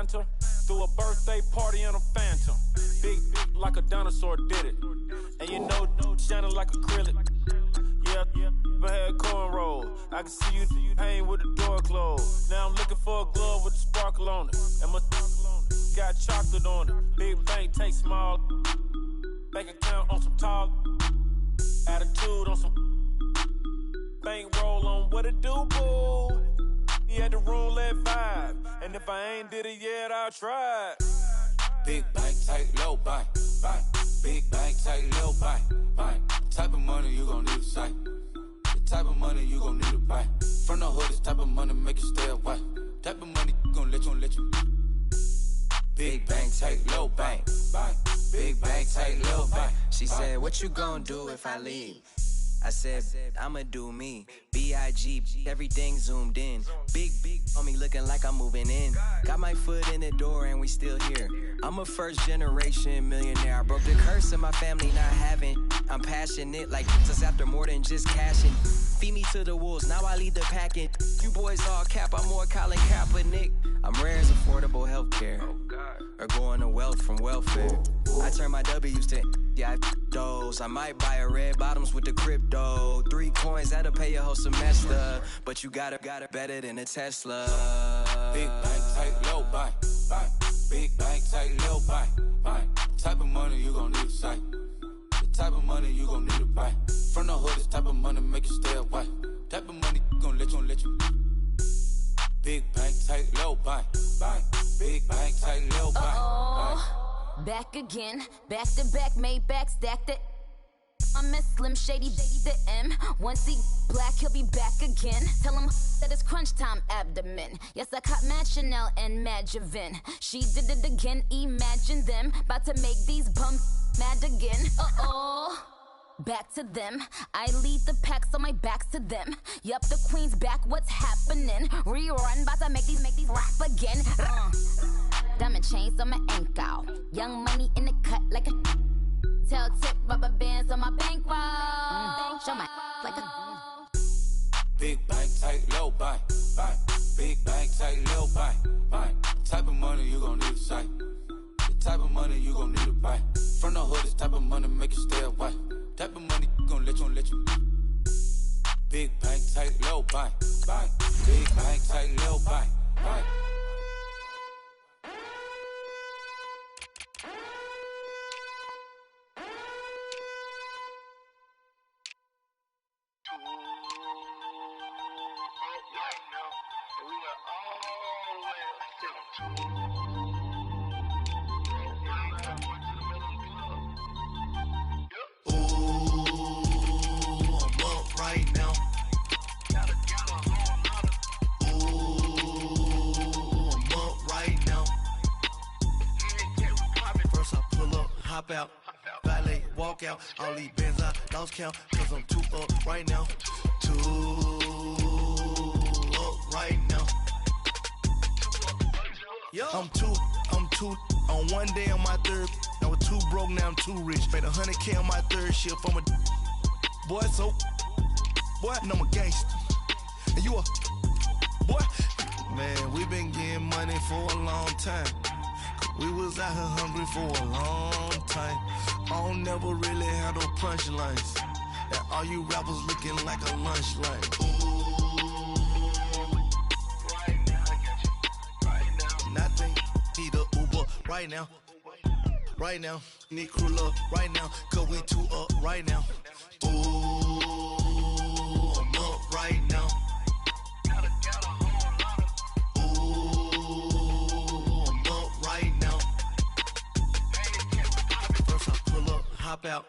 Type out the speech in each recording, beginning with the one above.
Atlanta. Threw a birthday party in a Phantom. Big like a dinosaur did it. And you know, shining like acrylic. Yeah, I had cornrow. I can see you hang with the door closed. Now I'm looking for a glove with a sparkle on it. And my got chocolate on it. Big bank take small. Bank account on some tall. Attitude on some. Bank roll on what it do, boo. He had the roulette vibe. And if I ain't did it yet, I'll try. Big bank, tight, low bank. Big bank, tight, low bank. Type of money you gon' need to sight. The type of money you gon' need to buy. From the hood, this type of money make you stay away. Type of money gon' let you. Big bank, tight, low bank. Big bank, tight, low bank. She said, what you gon' do if I leave? I said, I'ma do me. B.I.G. Everything zoomed in. Big on me looking like I'm moving in. Got my foot in the door and we still here. I'm a first generation millionaire. I broke the curse of my family not having. I'm passionate like just after more than just cashing. Feed me to the wolves, now I lead the packing. You boys all cap, I'm more Colin Kaepernick. I'm rare as affordable healthcare. Or going to wealth from welfare. I turn my W's to those. I might buy a red bottoms with the crypto. 3 coins, that'll pay your whole semester. But you got it better than a Tesla. Big bank, tight, low bank. Big bank, tight, low bank. Type of money you gon' need to sight. The type of money you gon' need to buy. From the hood, this type of money make you stay away. Type of money gon' let you. Big bank, tight, low bank. Big bank, tight, low bank. Back again, back to back, made back, stacked it. I'm a Slim Shady, the M. Once he black, he'll be back again. Tell him that it's crunch time abdomen. Yes, I caught Mad Chanel and Mad Javin. She did it again, imagine them. About to make these bums mad again. Back to them. I lead the pack, so my back's to them. Yup, the queen's back, what's happening? Rerun, about to make these rap again. Diamond chains on my ankle. Young money in the cut like a tail tip, rubber bands on my bankroll. Show my like a Big bank, tight, low bank. Big bank, tight, low bank. Type of money you gon' need to sight. The type of money you gon' need to buy. From the hood, this type of money make you stay away. Type of money gon' let you. Big bank, tight, low bank. Big bank, tight, low bank. Out, valet, walk out, all these bands I lost count, cause I'm too up right now, too up right now. I'm too, on one day on my third, I was too broke, now I'm too rich, made 100K on my third shift, I'm a boy, so, boy, and I'm a gangster, and you a, boy, man, we been getting money for a long time. We was out here hungry for a long time. I don't never really have no punchlines. And all you rappers looking like a lunch line. Right now, I got you. Right now. Nothing. Need a Uber right now. Right now. Need crew love right now. Cause we too up right now. Ooh, I'm up right now. Hop out,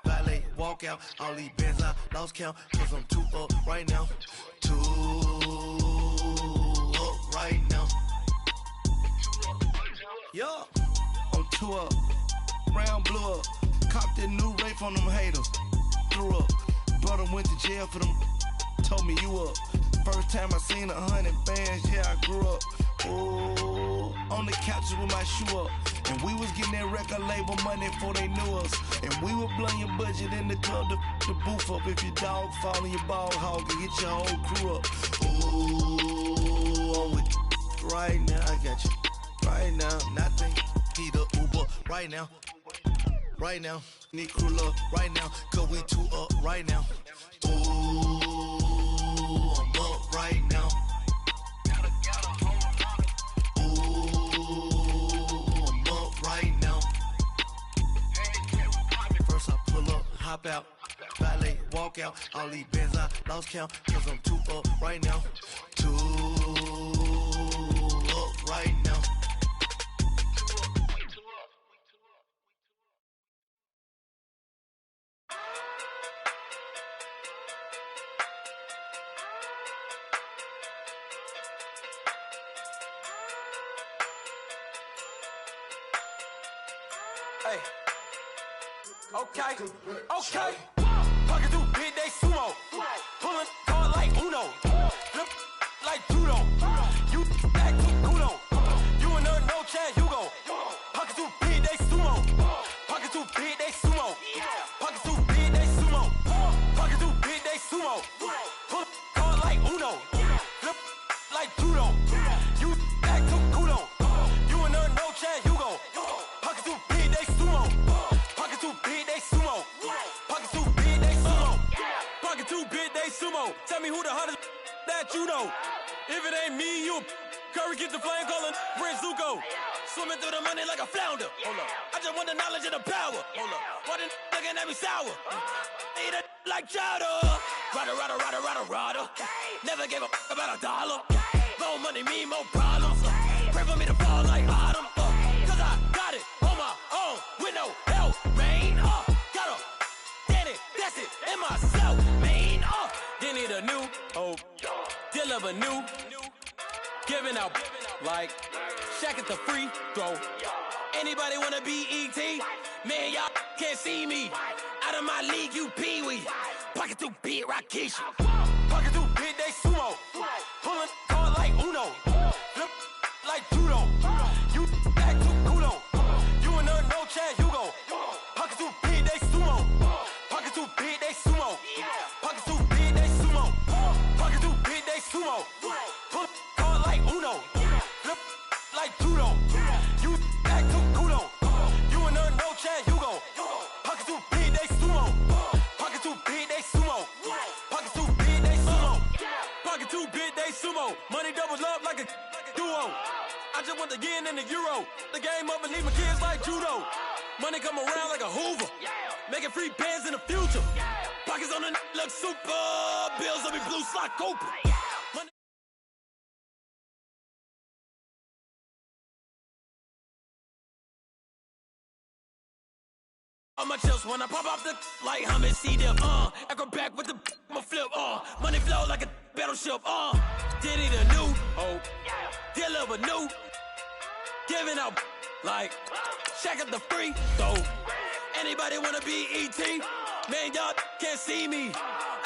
valet, walk out, all these bands I lost count, cause I'm too up right now, too up right now. Yeah, I'm too up, round blew up, copped that new rape on them haters, threw up, brother went to jail for them, told me you up, first time I seen 100 bands, yeah I grew up, ooh, on the couches with my shoe up. And we was getting that record label money before they knew us. And we were blowing your budget in the club to booth up. If your dog fall in your ball hog and get your whole crew up. Ooh, I'm with right now, I got you. Right right now. Nothing. Need a Uber right now. Right now. Need crew up right now. Cause we two up right now. Ooh, I'm up right now. Ooh, I'm up right now. First I pull up, hop out. Valet, walk out. All these bands I lost count. Cause I'm two up right now. Two up right now. Hey. Okay. Pocket through big day sumo. Pulling hard like Uno. Flip like judo. You act too kudo. You and her no chance, you go. Pocket through big day sumo. Pocket through big day sumo. Pocket through big day sumo. Pocket through big day sumo. Pull hard like Uno. Flip like judo. You act too kudo. You and her no chance, you go. Pocket through big day sumo. Pocket too big, they sumo. Pocket too big, they sumo. Pocket too big, they sumo. Tell me who the hottest that you know. If it ain't me, you Curry get the flame calling Prince Zuko. Swimming through the money like a flounder. Hold up. I just want the knowledge and the power. Hold up. Why the looking at me sour? Eat it like chowder. Rada. Never gave a about $1. More money, me, more problems. Pray for me to fall like autumn. Cause I got it on my own with no help, man. Got a Danny, that's it, and myself, man. Then need a new hope, deal of a new, giving out like Shaq at the free throw. Anybody wanna be ET? Man, y'all can't see me. Out of my league, you pee-wee. Pocket too big, Rakesh. Pocket too big, they sumo. Pulling hard like Uno. Flip like judo. You act too kudo. You and her no chance, you go. Pocket too big, they sumo. Pocket too big, they sumo. Pocket too big, they sumo. Pocket too big, they sumo. Pull hard like Uno. Flip like judo. You act too kudo. You and her no chance, you go. Pocket too big, they sumo. Pocket too big, they sumo. Pocket too big, they sumo. Pocket too big, they sumo. Money doubles up like a duo. I just want the yen and the euro. The game up and leave my kids like judo. Money come around like a Hoover. Making free bands in the future. Pockets on the look super. Bills will be blue slot Cooper. Money on my chips when I pop off the like hummus, see them, acrobat with the my flip, money flow like a battleship, did it a new, deal of a new, giving out like Shaq at the free throw. Anybody wanna be ET? Man, y'all can't see me.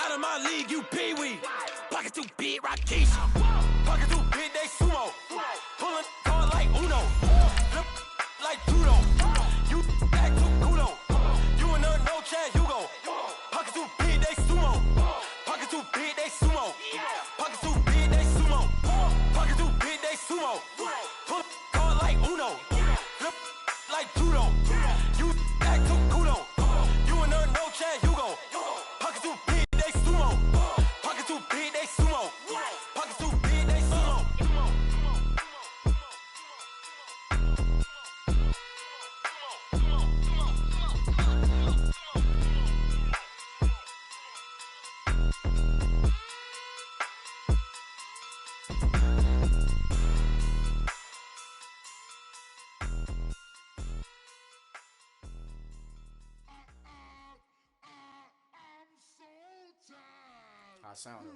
Out of my league, you pee-wee. Pocket too big, Rakesh. Pocket too big, they sumo. Pulling hard like Uno. Flip like judo. You act too kudo. You and her no chance, you go. Pocket too big, they sumo. Pocket too big, they sumo. Pocket too big, they sumo. Pocket too big, they sumo. Pull hard like Uno. Flip like judo. You act too kudo. You and her no chance, you go. Pocket too big, they sumo. Pocket too big, they sumo. Pocket too big, they sumo. I sound it.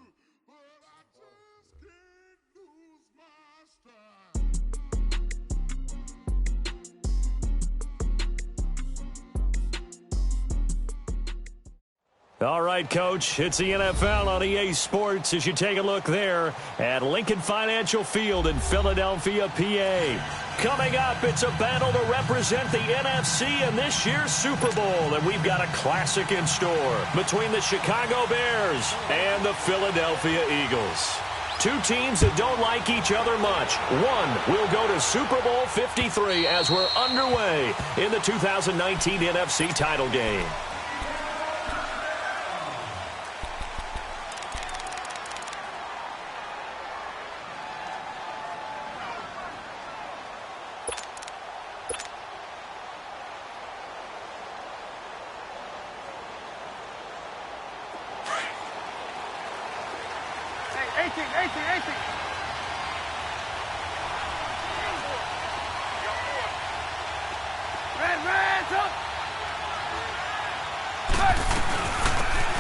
All right, Coach, it's the NFL on EA Sports as you take a look there at Lincoln Financial Field in Philadelphia, PA. Coming up, it's a battle to represent the NFC in this year's Super Bowl, and we've got a classic in store between the Chicago Bears and the Philadelphia Eagles. two teams that don't like each other much. One will go to Super Bowl 53 as we're underway in the 2019 NFC title game.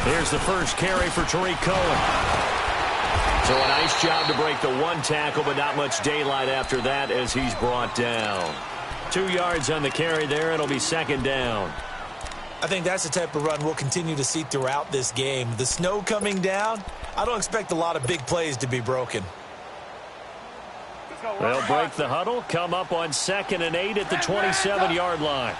Here's the first carry for Tariq Cohen. So a nice job to break the one tackle, but not much daylight after that as he's brought down. 2 yards on the carry there. It'll be second down. I think that's the type of run we'll continue to see throughout this game. The snow coming down, I don't expect a lot of big plays to be broken. They'll break the huddle, come up on 2nd and 8 at the 27-yard line.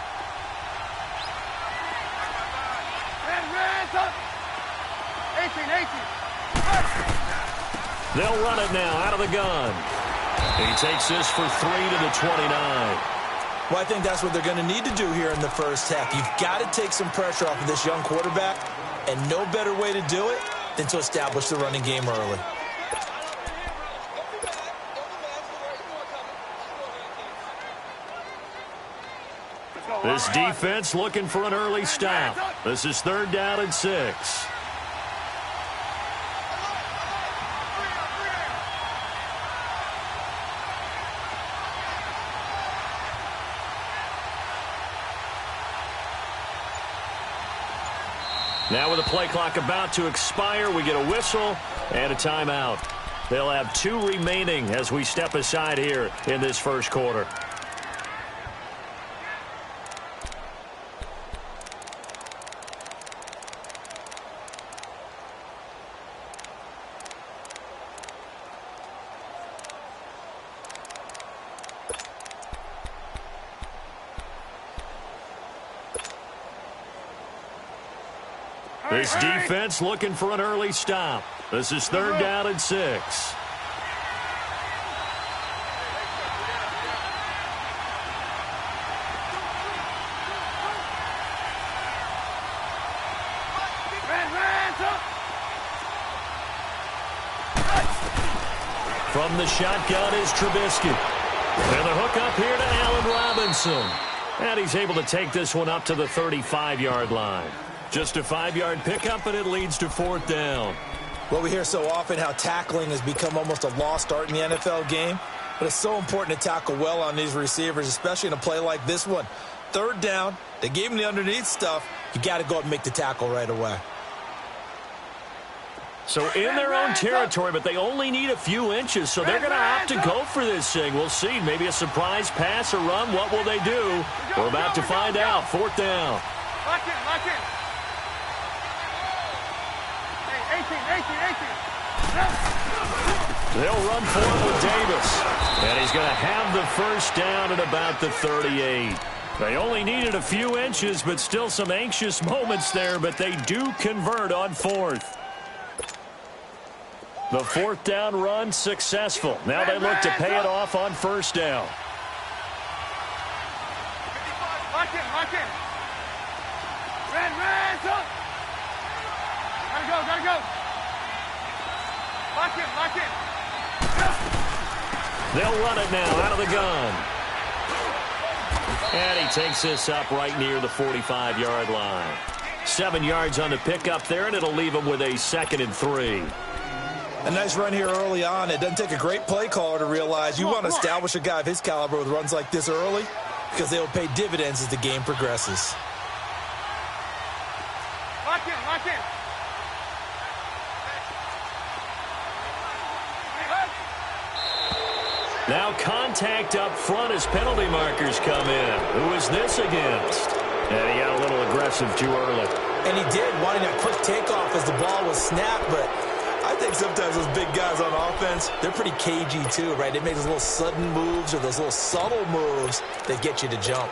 They'll run it now out of the gun. He takes this for 3 to the 29. Well, I think that's what they're going to need to do here in the first half. You've got to take some pressure off of this young quarterback, and no better way to do it than to establish the running game early. This defense looking for an early stop. This is 3rd down and 6. Now with the play clock about to expire, we get a whistle and a timeout. They'll have 2 remaining as we step aside here in this first quarter. This defense looking for an early stop. This is 3rd down and 6. From the shotgun is Trubisky. And the hook up here to Allen Robinson. And he's able to take this one up to the 35-yard line. Just a 5-yard pickup, and it leads to 4th down. Well, we hear so often how tackling has become almost a lost art in the NFL game. But it's so important to tackle well on these receivers, especially in a play like this one. 3rd down, they gave him the underneath stuff. You got to go up and make the tackle right away. So in their own territory, but they only need a few inches, so they're going to opt to go for this thing. We'll see. Maybe a surprise pass or run. What will they do? We're about to find out. 4th down. Lock in. They'll run for it with Davis. And he's going to have the first down at about the 38. They only needed a few inches, but still some anxious moments there, but they do convert on 4th. The 4th down run successful. Now they look to pay it off on 1st down. Lock in. Red, up. Gotta go. Lock in. They'll run it now out of the gun. And he takes this up right near the 45-yard line. 7 yards on the pickup there, and it'll leave him with a 2nd and 3. A nice run here early on. It doesn't take a great play caller to realize you want to establish a guy of his caliber with runs like this early because they will pay dividends as the game progresses. Lock in. Now contact up front as penalty markers come in. Who is this against? And he got a little aggressive too early. And he did, wanting that quick takeoff as the ball was snapped, but I think sometimes those big guys on offense, they're pretty cagey too, right? They make those little sudden moves or those little subtle moves that get you to jump.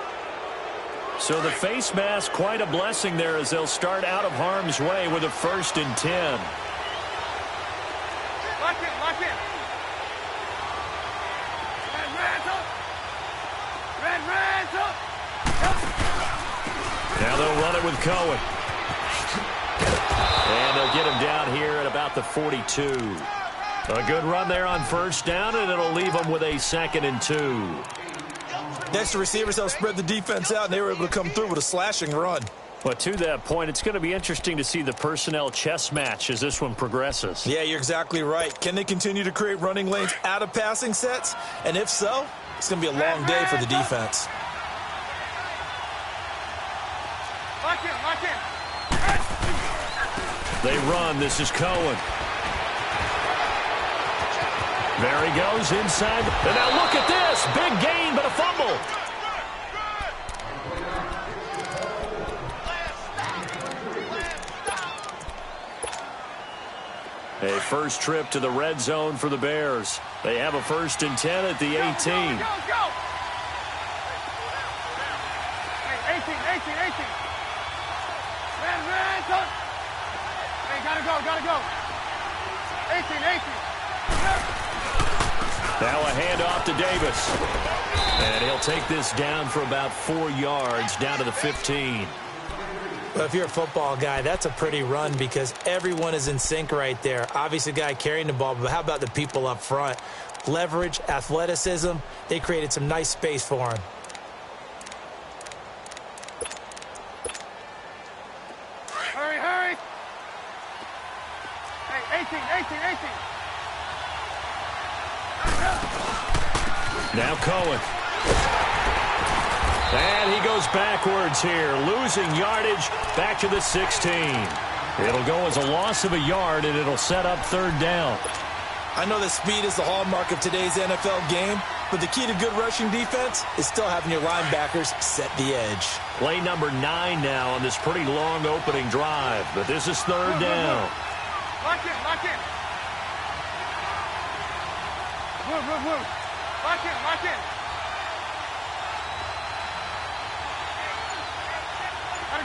So the face mask, quite a blessing there as they'll start out of harm's way with a 1st and 10. Lock in. Now they'll run it with Cohen. And they'll get him down here at about the 42. A good run there on first down, and it'll leave them with a 2nd and 2. Next, the receivers helped spread the defense out, and they were able to come through with a slashing run. But to that point, it's going to be interesting to see the personnel chess match as this one progresses. Yeah, you're exactly right. Can they continue to create running lanes out of passing sets? And if so, it's going to be a long day for the defense. Lock in, lock in. They run. This is Cohen. There he goes inside. And now look at this. Big gain, but a fumble. A first trip to the red zone for the Bears. They have a 1st and 10 at the 18. Go, go. Hey, 18. Man, son. Hey, gotta go. 18. Now a handoff to Davis. And he'll take this down for about 4 yards, down to the 15. Well, if you're a football guy, that's a pretty run because everyone is in sync right there. Obviously, the guy carrying the ball, but how about the people up front? Leverage, athleticism, they created some nice space for him. Hurry. Hey, 18. Now Cohen. And he goes backwards here, losing yardage back to the 16. It'll go as a loss of a yard, and it'll set up 3rd down. I know that speed is the hallmark of today's NFL game, but the key to good rushing defense is still having your linebackers set the edge. Play number 9 now on this pretty long opening drive, but this is 3rd down. Lock in. Move. Lock in.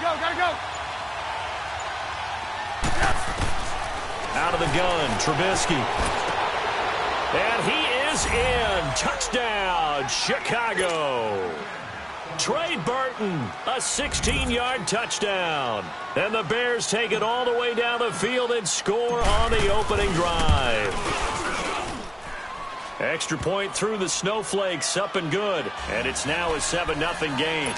Gotta go. Out of the gun, Trubisky. And he is in. Touchdown, Chicago. Trey Burton, a 16-yard touchdown. And the Bears take it all the way down the field and score on the opening drive. Extra point through the snowflakes, up and good. And it's now a 7-0 game.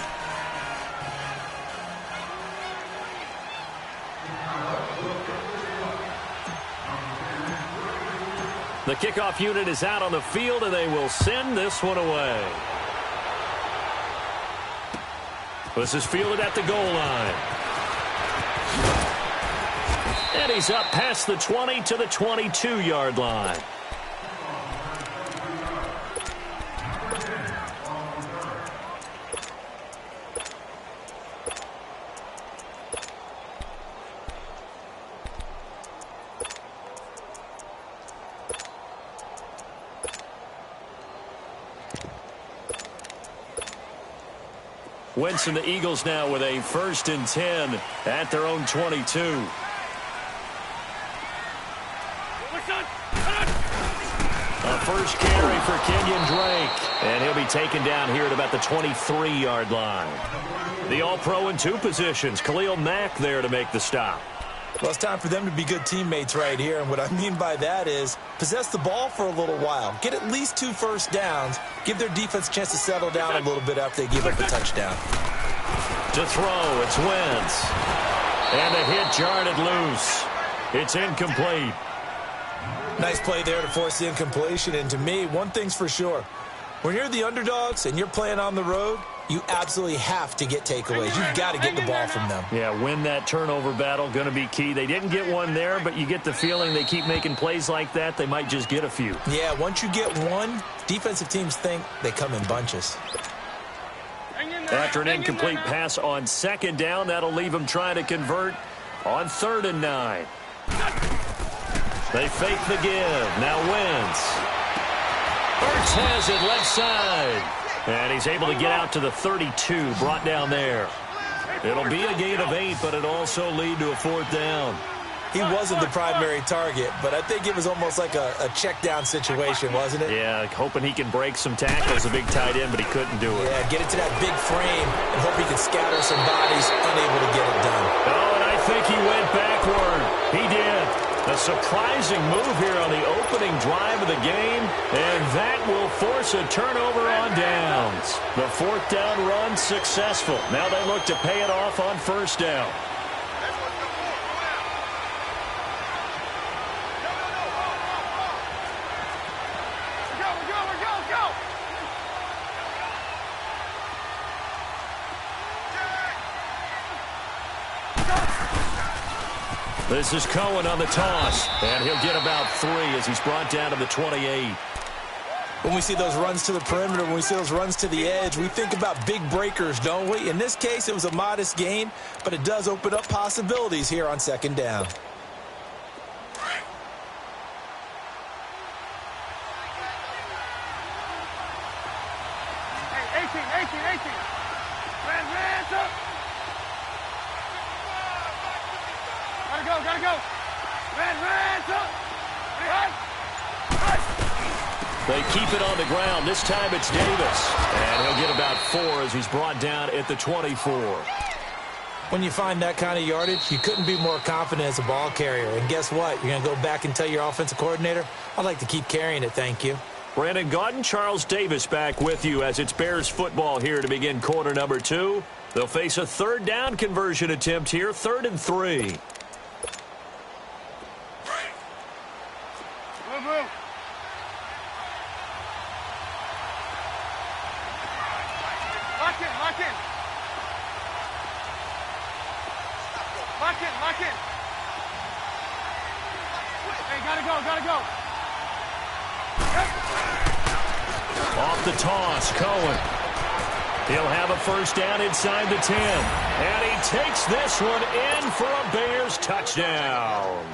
The kickoff unit is out on the field, and they will send this one away. This is fielded at the goal line. And he's up past the 20 to the 22-yard line. Wentz and the Eagles now with a 1st and 10 at their own 22. A first carry for Kenyon Drake. And he'll be taken down here at about the 23-yard line. The All-Pro in 2 positions. Khalil Mack there to make the stop. Well, it's time for them to be good teammates right here. And what I mean by that is possess the ball for a little while. Get at least 2 first downs. Give their defense a chance to settle down a little bit after they give up a touchdown. To throw, it's Wentz. And the hit jarred loose. It's incomplete. Nice play there to force the incompletion. And to me, one thing's for sure. When you're the underdogs and you're playing on the road, you absolutely have to get takeaways. You've got to get the ball from them. Yeah, win that turnover battle, going to be key. They didn't get one there, but you get the feeling they keep making plays like that, they might just get a few. Yeah, once you get one, defensive teams think they come in bunches. After an incomplete pass on 2nd down, that'll leave them trying to convert on 3rd and 9. They fake the give. Now Wentz. Ertz has it left side. And he's able to get out to the 32, brought down there. It'll be a gain of 8, but it also lead to a 4th down. he wasn't the primary target, but I think it was almost like a check down situation, wasn't it? Yeah, hoping he can break some tackles, a big tight end, but he couldn't do it. Yeah, get it to that big frame and hope he can scatter some bodies, unable to get it done. Oh, and I think he went backward. He did. A surprising move here on the opening drive of the game, and that will force a turnover on downs. The fourth down run successful. Now they look to pay it off on first down. This is Cohen on the toss, and he'll get about 3 as he's brought down to the 28. When we see those runs to the perimeter, when we see those runs to the edge, we think about big breakers, don't we? In this case, it was a modest gain, but it does open up possibilities here on second down. Hey, 18. Red, up. Gotta go. Red, up. They keep it on the ground. This time it's Davis. And he'll get about 4 as he's brought down at the 24. When you find that kind of yardage, you couldn't be more confident as a ball carrier. And guess what? You're going to go back and tell your offensive coordinator, I'd like to keep carrying it, thank you. Brandon Gaudin, Charles Davis back with you as it's Bears football here to begin quarter number 2. They'll face a third down conversion attempt here, 3rd and 3. Move. Lock in. Hey, gotta go. Off the toss, Cohen. He'll have a first down inside the 10. And he takes this one in for a Bears touchdown.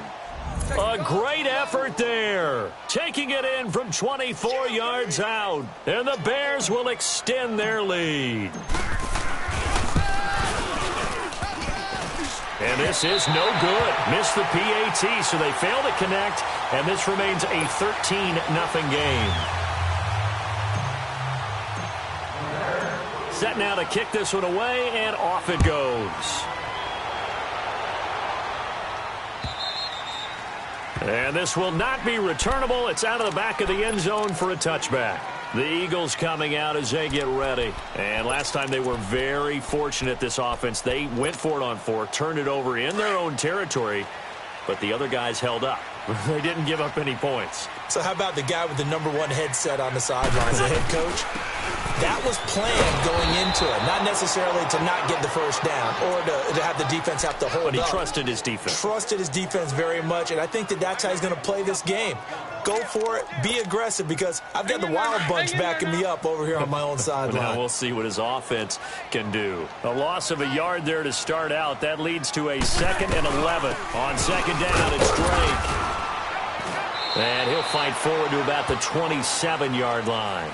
A great effort there. Taking it in from 24 yards out. And the Bears will extend their lead. And this is no good. Missed the PAT, so they fail to connect. And this remains a 13-0 game. Set now to kick this one away, and off it goes. And this will not be returnable. It's out of the back of the end zone for a touchback. The Eagles coming out as they get ready. And last time they were very fortunate, this offense. They went for it on 4, turned it over in their own territory, but the other guys held up. They didn't give up any points. So how about the guy with the #1 headset on the sidelines, the head coach? That was planned going into it, not necessarily to not get the first down or to have the defense have to hold up. But he trusted his defense. Trusted his defense very much, and I think that's how he's going to play this game. Go for it, be aggressive, because I've got the wild bunch backing me up over here on my own sideline. Now we'll see what his offense can do. A loss of a yard there to start out. That leads to a 2nd and 11. On second down, it's Drake. And he'll fight forward to about the 27-yard line.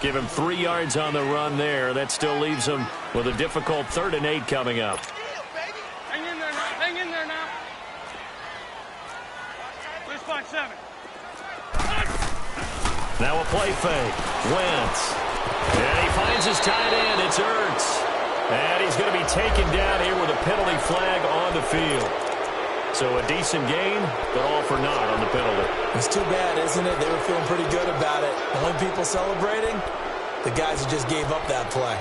Give him 3 yards on the run there. That still leaves him with a difficult 3rd and 8 coming up. Hang in there now. Where's 5-7? Now a play fake. Wentz. And he finds his tight end. It's Ertz. And he's going to be taken down here with a penalty flag on the field. So a decent gain, but all for naught on the penalty. It's too bad, isn't it? They were feeling pretty good about it. The only people celebrating, the guys who just gave up that play.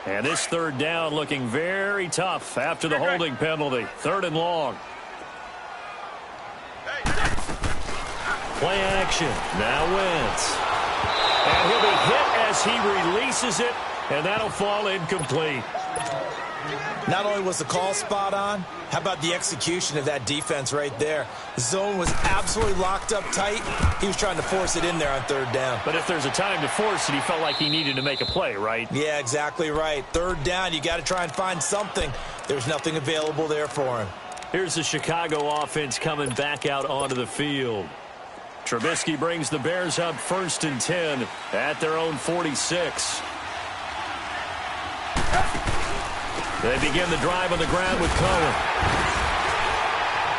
And this 3rd down looking very tough after the holding penalty. 3rd and long. Play action. Now Wentz. And he'll be hit as he releases it, and that'll fall incomplete. Not only was the call spot on, how about the execution of that defense right there? The zone was absolutely locked up tight. He was trying to force it in there on 3rd down. But if there's a time to force it, he felt like he needed to make a play, right? Yeah, exactly right. 3rd down, you got to try and find something. There's nothing available there for him. Here's the Chicago offense coming back out onto the field. Trubisky brings the Bears up 1st and 10 at their own 46. They begin the drive on the ground with Cohen.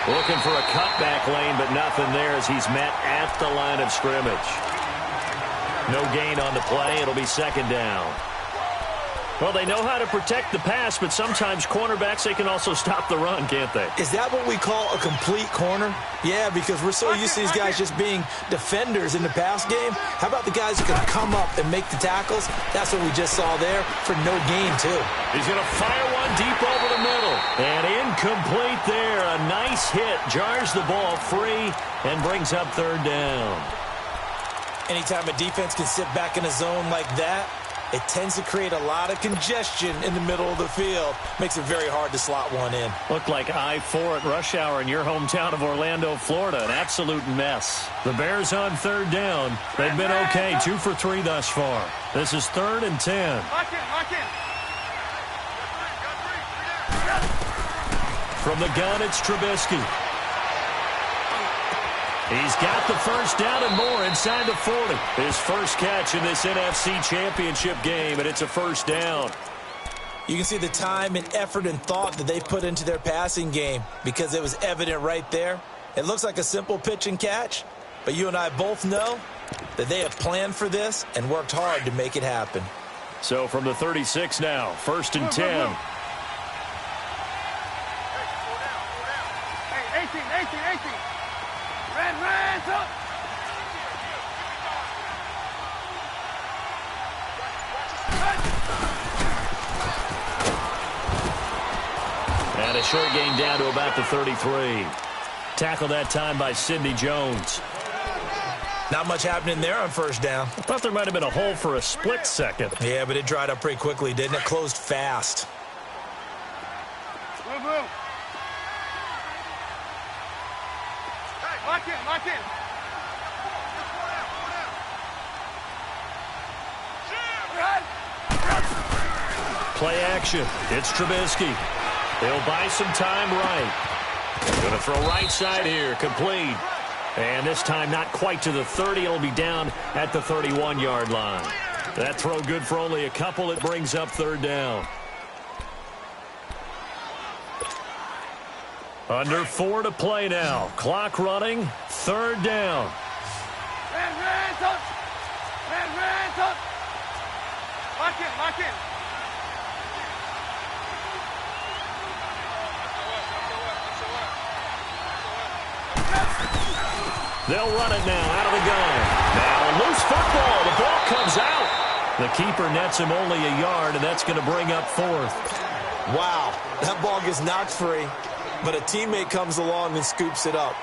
Looking for a cutback lane, but nothing there as he's met at the line of scrimmage. No gain on the play. It'll be 2nd down. Well, they know how to protect the pass, but sometimes cornerbacks, they can also stop the run, can't they? Is that what we call a complete corner? Yeah, because we're so used to these guys just being defenders in the pass game. How about the guys who can come up and make the tackles? That's what we just saw there for no gain, too. He's going to fire one deep over the middle. And incomplete there. A nice hit. Jars the ball free and brings up 3rd down. Anytime a defense can sit back in a zone like that, it tends to create a lot of congestion in the middle of the field. Makes it very hard to slot one in. Looked like I-4 at rush hour in your hometown of Orlando, Florida. An absolute mess. The Bears on 3rd down. They've been okay. 2 for 3 thus far. This is 3rd and 10. Lock in. From the gun, it's Trubisky. He's got the 1st down and more inside the 40. His first catch in this NFC Championship game, and it's a 1st down. You can see the time and effort and thought that they put into their passing game because it was evident right there. It looks like a simple pitch and catch, but you and I both know that they have planned for this and worked hard to make it happen. So from the 36 now, 1st and 10. Hey, 18. Red, up. And a short gain down to about the 33. Tackled that time by Sidney Jones. Not much happening there on 1st down. I thought there might have been a hole for a split second. Yeah, but it dried up pretty quickly, didn't it? Closed fast. Move. Lock in. Play action. It's Trubisky. He'll buy some time right. Going to throw right side here. Complete. And this time not quite to the 30. It'll be down at the 31-yard line. That throw good for only a couple. It brings up 3rd down. Under 4 to play now. Clock running. 3rd down. Red, up. Lock in. They'll run it now out of the gun. Now a loose football. The ball comes out. The keeper nets him only a yard, and that's going to bring up 4th. Wow, that ball gets knocked free, but a teammate comes along and scoops it up.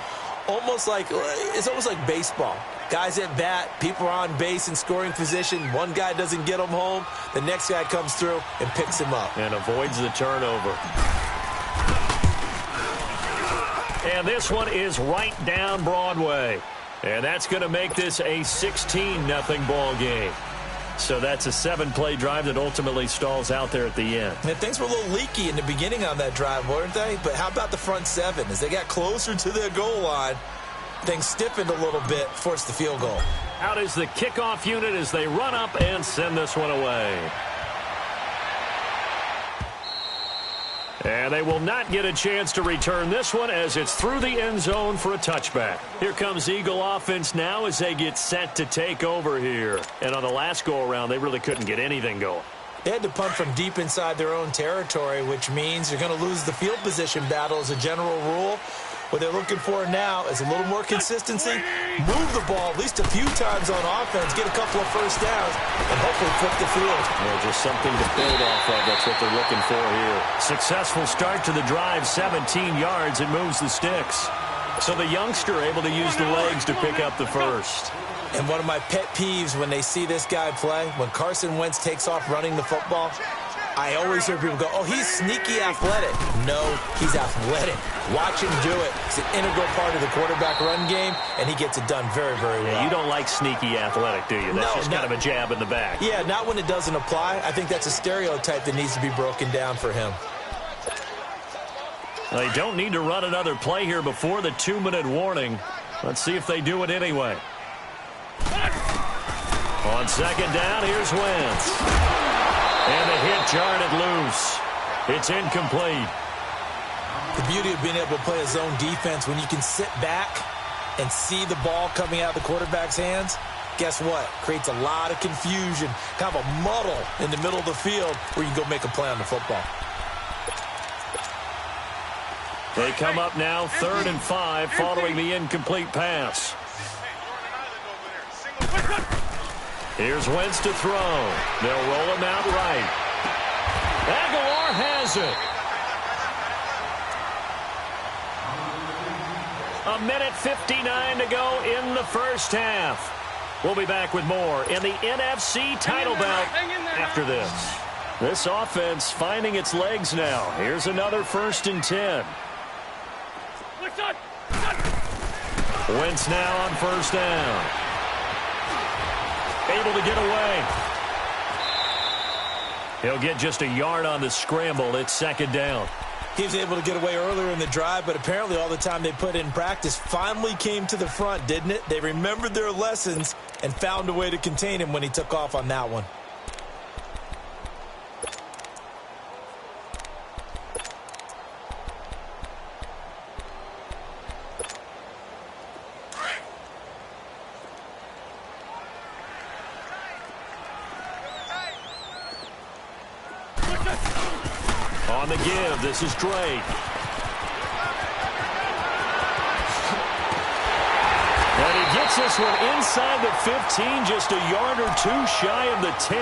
It's almost like baseball. Guys at bat, people are on base in scoring position. One guy doesn't get him home. The next guy comes through and picks him up. And avoids the turnover. And this one is right down Broadway. And that's going to make this a 16-0 ball game. So that's a 7-play drive that ultimately stalls out there at the end. And things were a little leaky in the beginning on that drive, weren't they? But how about the front 7? As they got closer to their goal line, things stiffened a little bit, forced the field goal. Out is the kickoff unit as they run up and send this one away. And they will not get a chance to return this one as it's through the end zone for a touchback. Here comes Eagle offense now as they get set to take over here. And on the last go-around, they really couldn't get anything going. They had to punt from deep inside their own territory, which means you're going to lose the field position battle as a general rule. What they're looking for now is a little more consistency, move the ball at least a few times on offense, get a couple of first downs, and hopefully flip the field. Yeah, just something to build off of. That's what they're looking for here. Successful start to the drive, 17 yards. It moves the sticks. So the youngster able to use the legs to pick up the first. And one of my pet peeves when they see this guy play, when Carson Wentz takes off running the football, I always hear people go, oh, he's sneaky athletic. No, he's athletic. Watch him do it. It's an integral part of the quarterback run game, and he gets it done very, very well. Yeah, you don't like sneaky athletic, do you? That's just kind of a jab in the back. Yeah, not when it doesn't apply. I think that's a stereotype that needs to be broken down for him. They don't need to run another play here before the 2-minute warning. Let's see if they do it anyway. On second down, here's Wentz. And the hit jarred it loose. It's incomplete. The beauty of being able to play a zone defense when you can sit back and see the ball coming out of the quarterback's hands, guess what? Creates a lot of confusion, kind of a muddle in the middle of the field where you can go make a play on the football. They come up now 3rd and 5 following the incomplete pass. Here's Wentz to throw. They'll roll him out right. Aguilar has it. 1:59 to go in the first half. We'll be back with more in the NFC title bout after this. This offense finding its legs now. Here's another 1st and 10. Wentz now on 1st down. Able to get away. He'll get just a yard on the scramble. It's 2nd down. He was able to get away earlier in the drive, but apparently all the time they put in practice finally came to the front, didn't it? They remembered their lessons and found a way to contain him when he took off on that one. On the give, this is Drake. And he gets this one inside the 15, just a yard or two shy of the 10.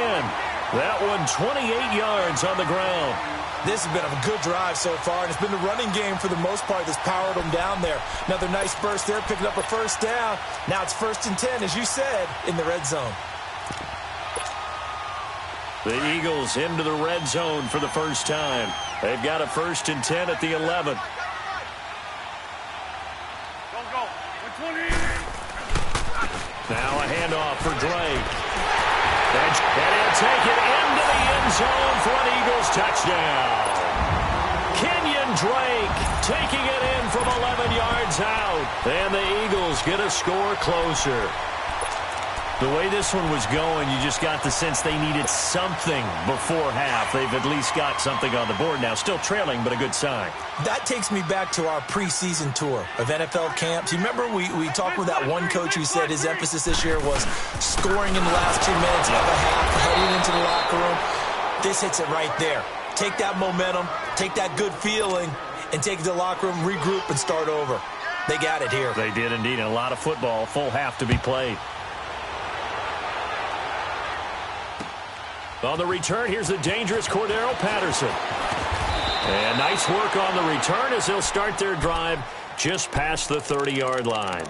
That one 28 yards on the ground. This has been a good drive so far, and it's been the running game for the most part that's powered them down there. Another nice burst there, picking up a 1st down. Now it's 1st and 10, as you said, in the red zone. The Eagles into the red zone for the first time. They've got a 1st and 10 at the 11. Now a handoff for Drake. And he'll take it into the end zone for an Eagles touchdown. Kenyon Drake taking it in from 11 yards out. And the Eagles get a score closer. The way this one was going, you just got the sense they needed something before half. They've at least got something on the board now. Still trailing, but a good sign. That takes me back to our preseason tour of NFL camps. You remember we talked with that one coach who said his emphasis this year was scoring in the last 2 minutes of a half, heading into the locker room. This hits it right there. Take that momentum, take that good feeling, and take it to the locker room, regroup, and start over. They got it here. They did indeed. A lot of football, full half to be played. On the return, here's the dangerous Cordero Patterson. And nice work on the return as they'll start their drive just past the 30-yard line.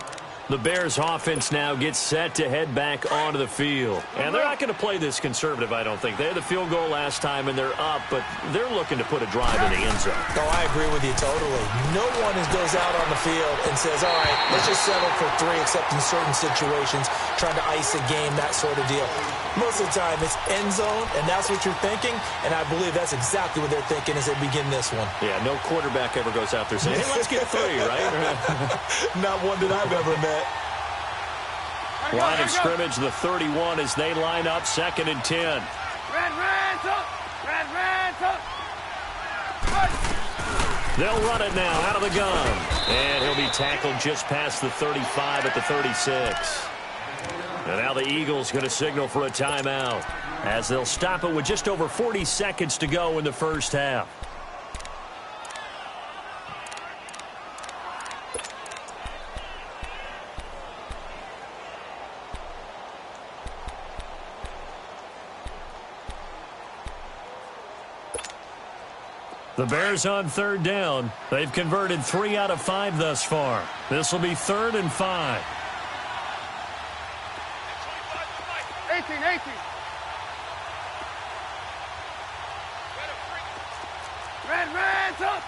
The Bears offense now gets set to head back onto the field. And they're not going to play this conservative, I don't think. They had the field goal last time, and they're up, but they're looking to put a drive in the end zone. Oh, I agree with you totally. No one goes out on the field and says, all right, let's just settle for 3, except in certain situations, trying to ice a game, that sort of deal. Most of the time, it's end zone, and that's what you're thinking, and I believe that's exactly what they're thinking as they begin this one. Yeah, no quarterback ever goes out there saying, hey, let's get 3, right? Not one that I've ever met. Line of scrimmage, the 31, as they line up 2nd and 10. Red up! They'll run it now out of the gun. And he'll be tackled just past the 35 at the 36. And now the Eagles going to signal for a timeout as they'll stop it with just over 40 seconds to go in the first half. The Bears on 3rd down. They've converted 3 out of 5 thus far. This will be 3rd and 5. 18. Red up!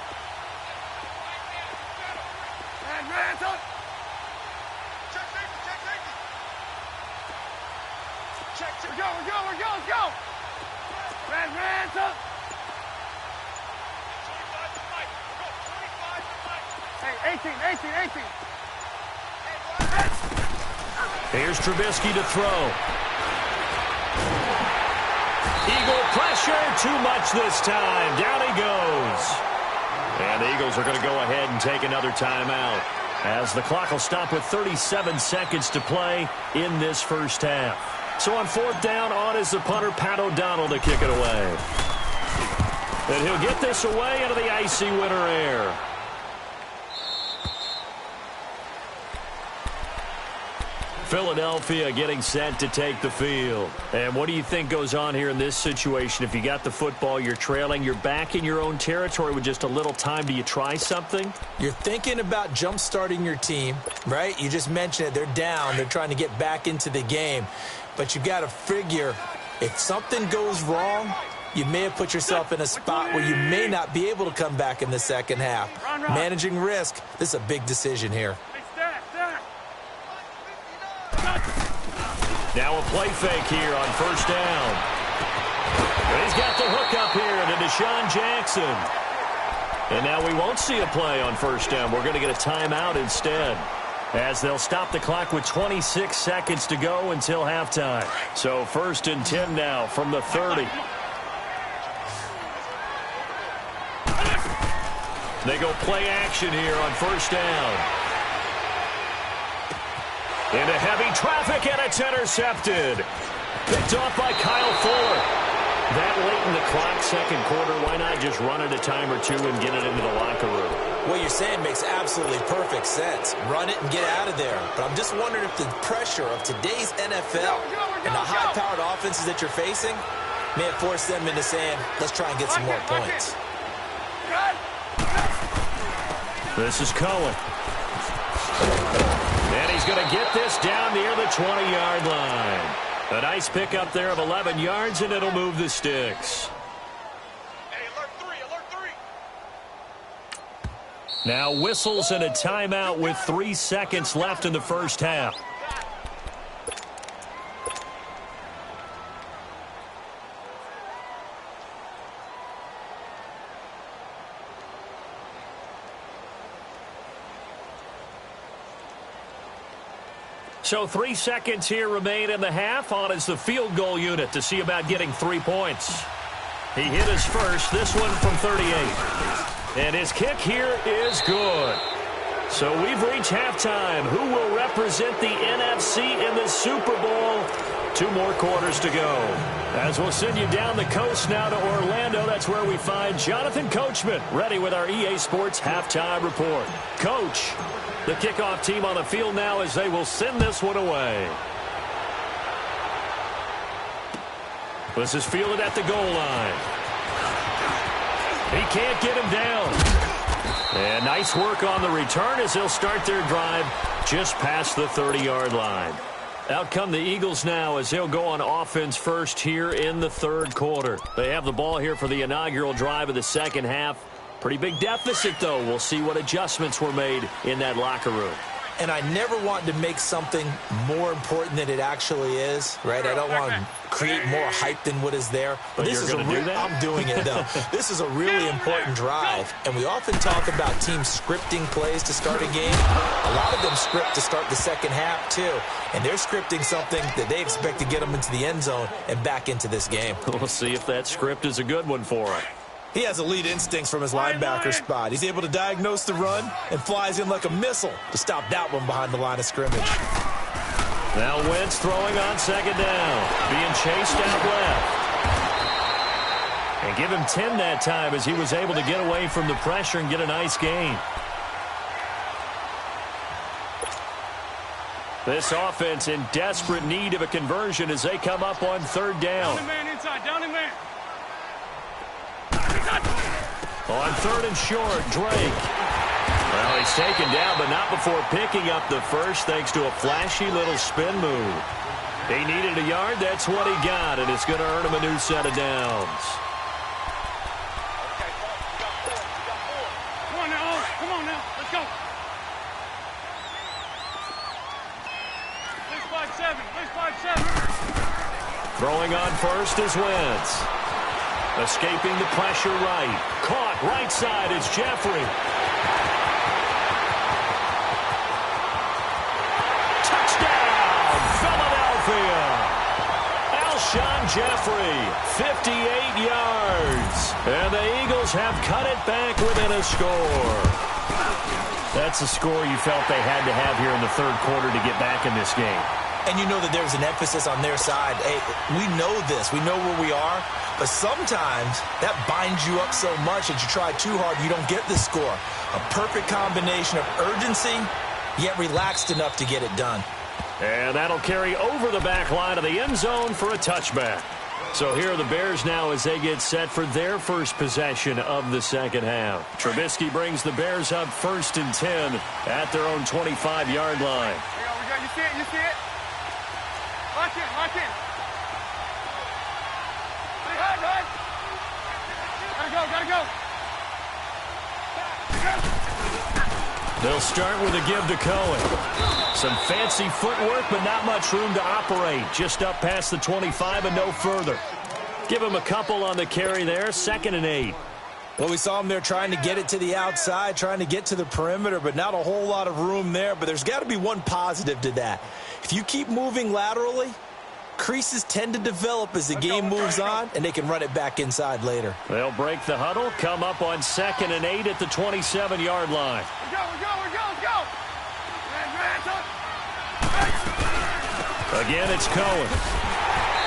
Check. We're go. Let's go. Red up! Here's Trubisky to throw. Eagle pressure, too much this time. Down he goes. And the Eagles are going to go ahead and take another timeout, as the clock will stop with 37 seconds to play in this first half. So on fourth down, on is the punter, Pat O'Donnell, to kick it away. And he'll get this away into the icy winter air. Philadelphia getting set to take the field. And what do you think goes on here in this situation? If you got the football, you're trailing, you're back in your own territory with just a little time. Do you try something? You're thinking about jump-starting your team, right? You just mentioned it. They're down. They're trying to get back into the game. But you got to figure, if something goes wrong, you may have put yourself in a spot where you may not be able to come back in the second half. Managing risk, this is a big decision here. Now a play fake here on first down. He's got the hook up here to Deshaun Jackson. And now we won't see a play on first down. We're going to get a timeout instead, as they'll stop the clock with 26 seconds to go until halftime. So 1st and 10 now from the 30. They go play action here on first down. Into heavy traffic, and it's intercepted. Picked off by Kyle Fuller. That late in the clock, second quarter, why not just run it a time or two and get it into the locker room? What you're saying makes absolutely perfect sense. Run it and get out of there. But I'm just wondering if the pressure of today's NFL and the high-powered offenses that you're facing may have forced them into saying, let's try and get some more points. This is Cohen. And he's going to get this down near the 20-yard line. A nice pickup there of 11 yards, and it'll move the sticks. Hey, alert three. Now whistles and a timeout with 3 seconds left in the first half. So 3 seconds here remain in the half. On is the field goal unit to see about getting 3 points. He hit his first, this one from 38. And his kick here is good. So we've reached halftime. Who will represent the NFC in the Super Bowl? 2 more quarters to go. As we'll send you down the coast now to Orlando, that's where we find Jonathan Coachman ready with our EA Sports halftime report. Coach, the kickoff team on the field now as they will send this one away. This is fielded at the goal line. He can't get him down. And nice work on the return as they'll start their drive just past the 30-yard line. Out come the Eagles now as they'll go on offense first here in the third quarter. They have the ball here for the inaugural drive of the second half. Pretty big deficit, though. We'll see what adjustments were made in that locker room. And I never want to make something more important than it actually is, right? I don't want to create more hype than what is there. But this is a real, I'm doing it, though. This is a really important drive. And we often talk about teams scripting plays to start a game. A lot of them script to start the second half, too. And they're scripting something that they expect to get them into the end zone and back into this game. We'll see if that script is a good one for them. He has elite instincts from his linebacker spot. He's able to diagnose the run and flies in like a missile to stop that one behind the line of scrimmage. Now Wentz throwing on second down, being chased out left. And give him 10 that time as he was able to get away from the pressure and get a nice gain. This offense in desperate need of a conversion as they come up on third down. Down the man inside, down the man. On third and short, Drake. Well, he's taken down, but not before picking up the first thanks to a flashy little spin move. He needed a yard. That's what he got, and it's going to earn him a new set of downs. Come on now, come on now, let's go. Please 5-7. Throwing on first is Wentz. Escaping the pressure right. Caught right side is Jeffrey. Jeffrey, 58 yards. And the Eagles have cut it back within a score. That's a score you felt they had to have here in the third quarter to get back in this game. And you know that there's an emphasis on their side. Hey, we know this. We know where we are. But sometimes that binds you up so much that you try too hard, you don't get the score. A perfect combination of urgency, yet relaxed enough to get it done. And that'll carry over the back line of the end zone for a touchback. So here are the Bears now as they get set for their first possession of the second half. Trubisky brings the Bears up 1st and 10 at their own 25-yard line. You see it? You see it? Watch it. Watch it. Run. Gotta go. They'll start with a give to Cohen. Some fancy footwork, but not much room to operate. Just up past the 25 and no further. Give him a couple on the carry there. 2nd and 8. Well, we saw him there trying to get it to the outside, trying to get to the perimeter, but not a whole lot of room there. But there's got to be one positive to that. If you keep moving laterally, creases tend to develop as the game moves on, and they can run it back inside later. They'll break the huddle, come up on 2nd and 8 at the 27-yard line. Let's go. Again, it's Cohen.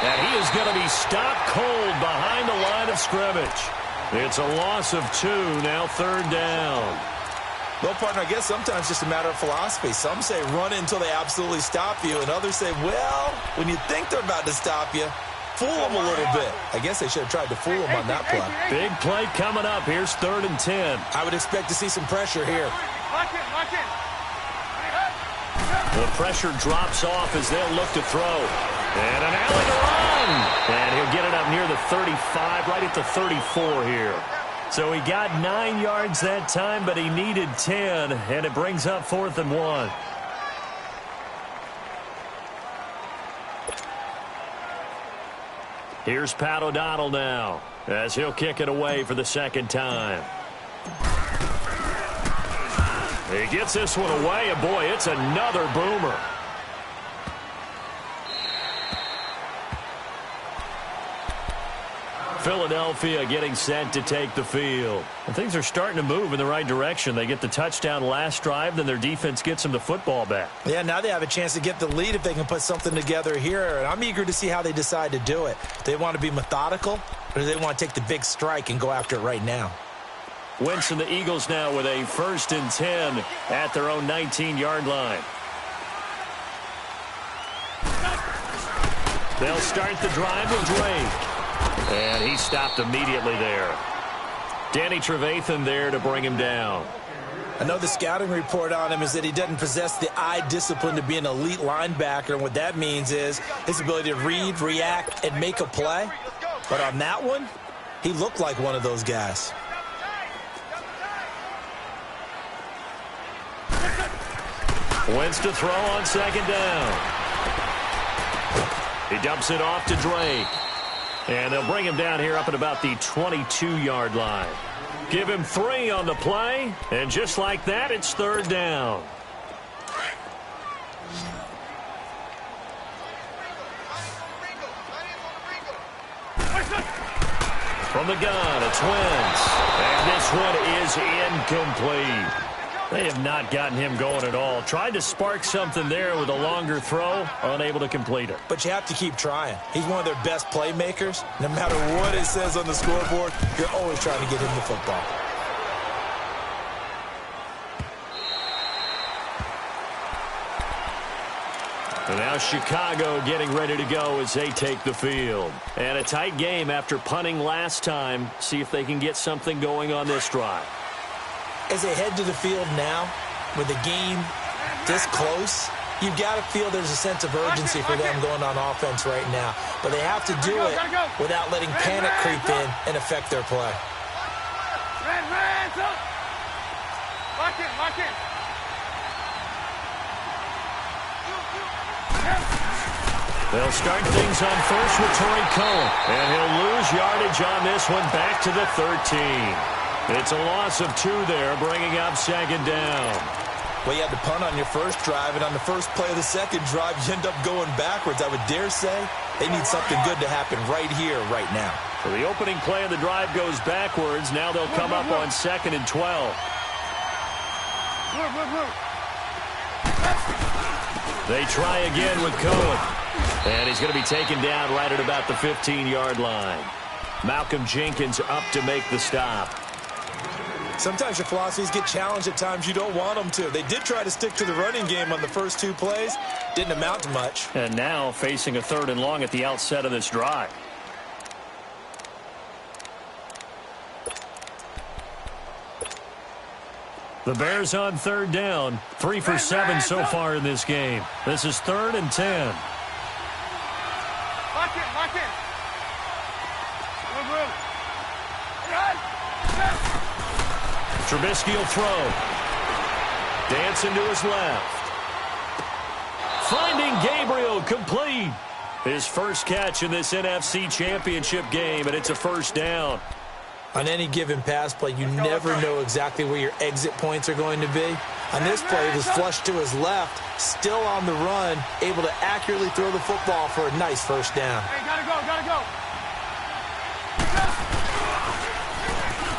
And he is going to be stopped cold behind the line of scrimmage. It's a loss of 2, now 3rd down. Well, partner, I guess sometimes it's just a matter of philosophy. Some say run it until they absolutely stop you, and others say, well, when you think they're about to stop you, fool them a little bit. I guess they should have tried to fool them on that play. Big play coming up. Here's 3rd and 10. I would expect to see some pressure here. Watch it. The pressure drops off as they'll look to throw. And an alley to run. And he'll get it up near the 35, right at the 34 here. So he got 9 yards that time, but he needed 10, and it brings up 4th and 1. Here's Pat O'Donnell now, as he'll kick it away for the 2nd time. He gets this one away, and boy, it's another boomer. Philadelphia getting set to take the field. And things are starting to move in the right direction. They get the touchdown last drive, then their defense gets them the football back. Yeah, now they have a chance to get the lead if they can put something together here. And I'm eager to see how they decide to do it. Do they want to be methodical, or do they want to take the big strike and go after it right now? Wentz and the Eagles now with a 1st and 10 at their own 19-yard line. They'll start the drive with Drake. And he stopped immediately there. Danny Trevathan there to bring him down. I know the scouting report on him is that he doesn't possess the eye discipline to be an elite linebacker. And what that means is his ability to read, react, and make a play. But on that one, he looked like one of those guys. Wentz to throw on 2nd down. He dumps it off to Drake. And they'll bring him down here up at about the 22-yard line. Give him 3 on the play, and just like that, it's 3rd down. From the gun, it's Wentz. And this one is incomplete. They have not gotten him going at all. Tried to spark something there with a longer throw, unable to complete it. But you have to keep trying. He's one of their best playmakers. No matter what it says on the scoreboard, you're always trying to get him the football. And now Chicago getting ready to go as they take the field. And a tight game after punting last time. See if they can get something going on this drive. As they head to the field now, with the game this close, you've got to feel there's a sense of urgency for them going on offense right now. But they have to do it without letting panic creep in and affect their play. Lock it. They'll start things on first with Torrey Cohen. And he'll lose yardage on this one back to the 13. It's a loss of 2 there, bringing up 2nd down. Well, you had to punt on your first drive, and on the first play of the second drive, you end up going backwards. I would dare say they need something good to happen right here, right now. So the opening play of the drive goes backwards. Now they'll come up on 2nd and 12. They try again with Cohen. And he's going to be taken down right at about the 15-yard line. Malcolm Jenkins up to make the stop. Sometimes your philosophies get challenged at times you don't want them to. They did try to stick to the running game on the first 2 plays. Didn't amount to much. And now facing a 3rd and long at the outset of this drive. The Bears on 3rd down. 3 for 7 so far in this game. This is 3rd and 10. Lock in. Move. Trubisky will throw. Dancing to his left. Finding Gabriel, complete. His first catch in this NFC Championship game, and it's a 1st down. On any given pass play, you never know exactly where your exit points are going to be. On this play, he was flushed to his left, still on the run, able to accurately throw the football for a nice 1st down. Hey, gotta go.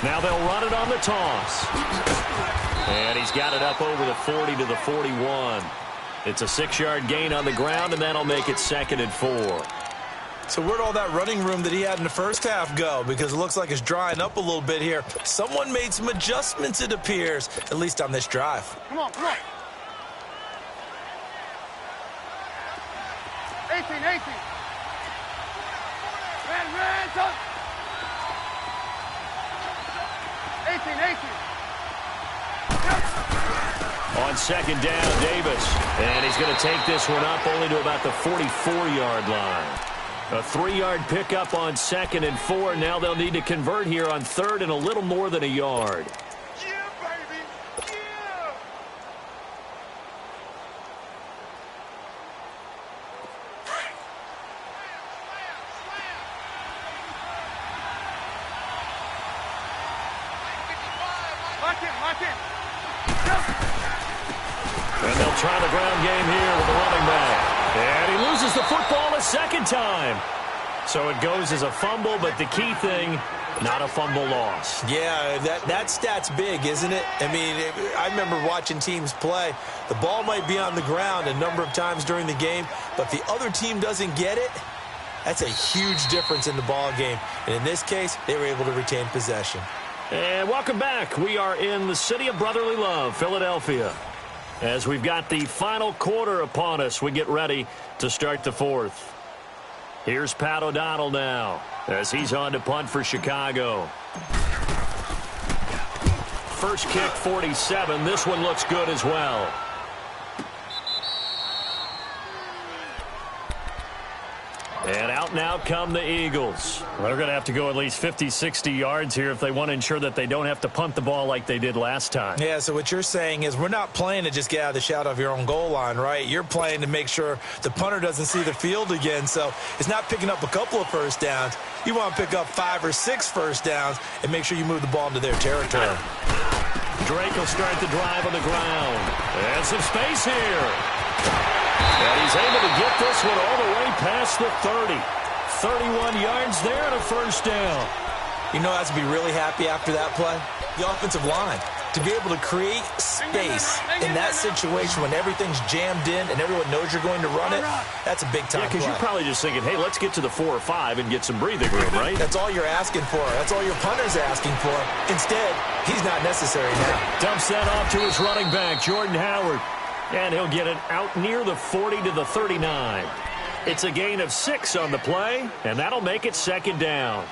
Now they'll run it on the toss. And he's got it up over the 40 to the 41. It's a 6-yard gain on the ground, and that'll make it 2nd and 4. So where'd all that running room that he had in the first half go? Because it looks like it's drying up a little bit here. Someone made some adjustments, it appears, at least on this drive. Come on. 18. Red, touch. 18. On 2nd down, Davis. And he's going to take this one up only to about the 44-yard line. A 3-yard pickup on 2nd and 4. Now they'll need to convert here on 3rd and a little more than a yard. Yeah, baby. Yeah. Lock in. And they'll try the ground game here with the running back. And he loses the football a 2nd time. So it goes as a fumble, but the key thing, not a fumble loss. Yeah, that stat's big, isn't it? I mean, I remember watching teams play. The ball might be on the ground a number of times during the game, but if the other team doesn't get it, that's a huge difference in the ball game. And in this case, they were able to retain possession. And welcome back. We are in the city of brotherly love, Philadelphia. As we've got the final quarter upon us, we get ready to start the 4th. Here's Pat O'Donnell now as he's on to punt for Chicago. First kick, 47. This one looks good as well. And out now come the Eagles. They're going to have to go at least 50, 60 yards here if they want to ensure that they don't have to punt the ball like they did last time. Yeah, so what you're saying is we're not playing to just get out of the shadow of your own goal line, right? You're playing to make sure the punter doesn't see the field again. So it's not picking up a couple of 1st downs. You want to pick up 5 or 6 1st downs and make sure you move the ball into their territory. Drake will start the drive on the ground. And some space here. And he's able to get this one all the way past the 30. 31 yards there and a 1st down. You know, has to be really happy after that play? The offensive line. To be able to create space in that situation when everything's jammed in and everyone knows you're going to run it, that's a big-time play. Because you're probably just thinking, hey, let's get to the 4 or 5 and get some breathing room, right? That's all you're asking for. That's all your punter's asking for. Instead, he's not necessary now. Dumps that off to his running back, Jordan Howard. And he'll get it out near the 40 to the 39. It's a gain of 6 on the play, and that'll make it 2nd down.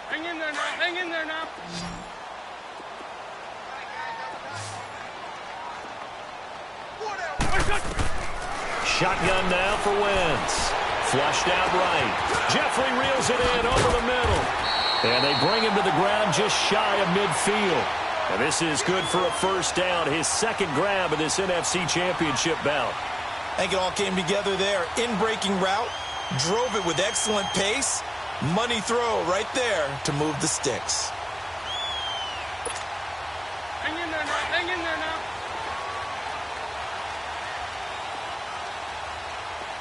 Hang in there now. Shotgun now for Wentz. Flushed out right. Jeffrey reels it in over the middle. And they bring him to the ground just shy of midfield. And this is good for a 1st down. His 2nd grab of this NFC Championship bout. I think it all came together there. In-breaking route, Drove it with excellent pace. Money throw right there to move the sticks. Hang in there now. Hang in there now.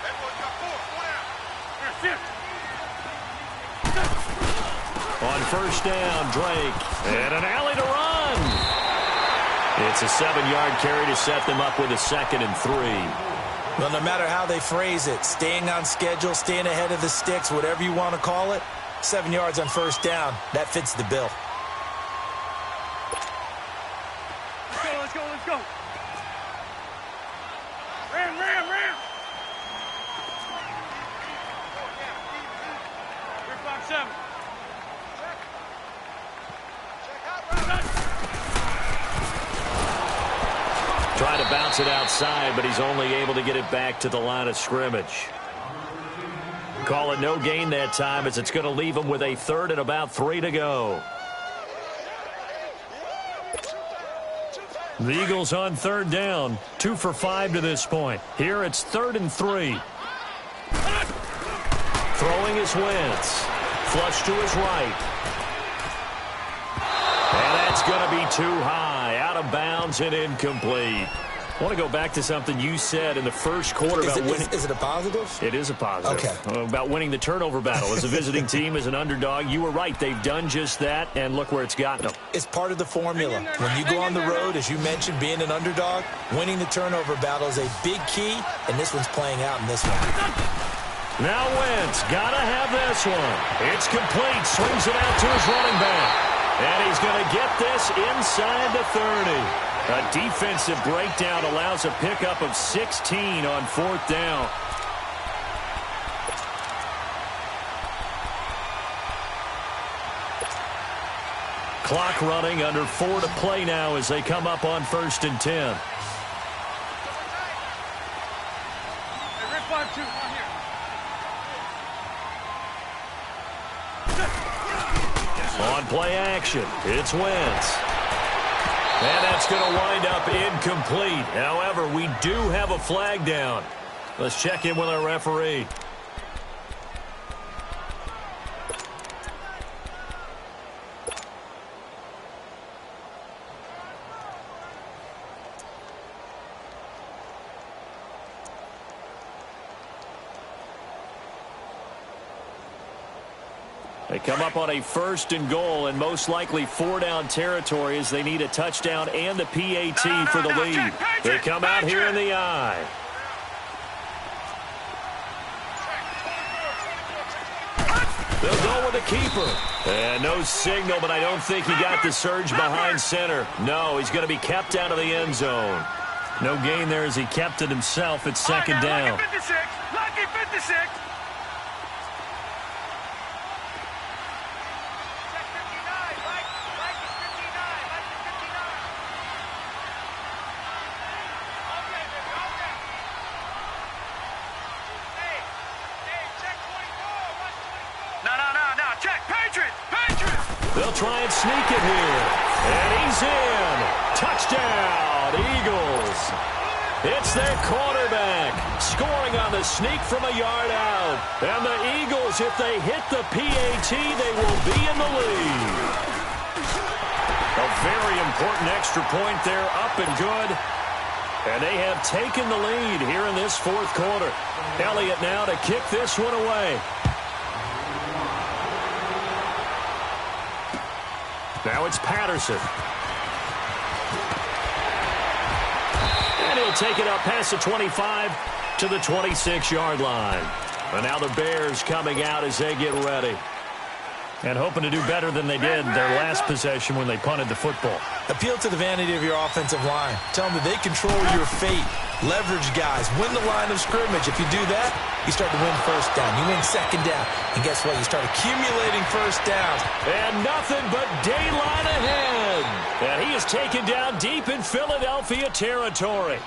Everyone got 4. 1 out. That's it. On first down, Drake. And an alley to run. It's a 7-yard carry to set them up with a 2nd and 3. Well, no matter how they phrase it, staying on schedule, staying ahead of the sticks, whatever you want to call it, 7 yards on first down, that fits the bill. Let's go, let's go. Ram. 3-5-7. Trying to bounce it outside, but he's only able to get it back to the line of scrimmage. Call it no gain that time, as it's going to leave him with a 3rd and about 3 to go. The Eagles on 3rd down, 2 for 5 to this point. Here it's 3rd and 3. Throwing is Wentz. Flush to his right. And that's going to be too high. Out of bounds and incomplete. I want to go back to something you said in the first quarter about winning. Is it a positive? It is a positive. Okay. About winning the turnover battle. As a visiting team, as an underdog, you were right. They've done just that, and look where it's gotten them. It's part of the formula. When you go on the road, as you mentioned, being an underdog, winning the turnover battle is a big key, and this one's playing out in this one. Now Wentz, gotta have this one. It's complete. Swings it out to his running back. And he's going to get this inside the 30. A defensive breakdown allows a pickup of 16 on 4th down. Clock running, under 4 to play now as they come up on 1st and 10. Hey, Rick 5-2, on here. On play action, it's Wentz. And that's going to wind up incomplete. However, we do have a flag down. Let's check in with our referee. They come up on a 1st and goal, and most likely 4-down territory as they need a touchdown and the PAT for the lead. They come out here in the eye. They'll go with the keeper. And no signal, but I don't think he got the surge behind center. No, he's going to be kept out of the end zone. No gain there as he kept it himself at 2nd down. Lucky 56. Lucky 56. They'll try and sneak it here. And he's in. Touchdown, Eagles. It's their quarterback scoring on the sneak from a yard out. And the Eagles, if they hit the PAT, they will be in the lead. A very important extra point there, up and good. And they have taken the lead here in this 4th quarter. Elliott now to kick this one away. Now it's Patterson. And he'll take it up past the 25 to the 26-yard line. And now the Bears coming out as they get ready. And hoping to do better than they did their last possession when they punted the football. Appeal to the vanity of your offensive line. Tell them that they control your fate. Leverage guys. Win the line of scrimmage. If you do that, you start to win 1st down. You win 2nd down. And guess what? You start accumulating 1st downs. And nothing but daylight ahead. And he is taken down deep in Philadelphia territory.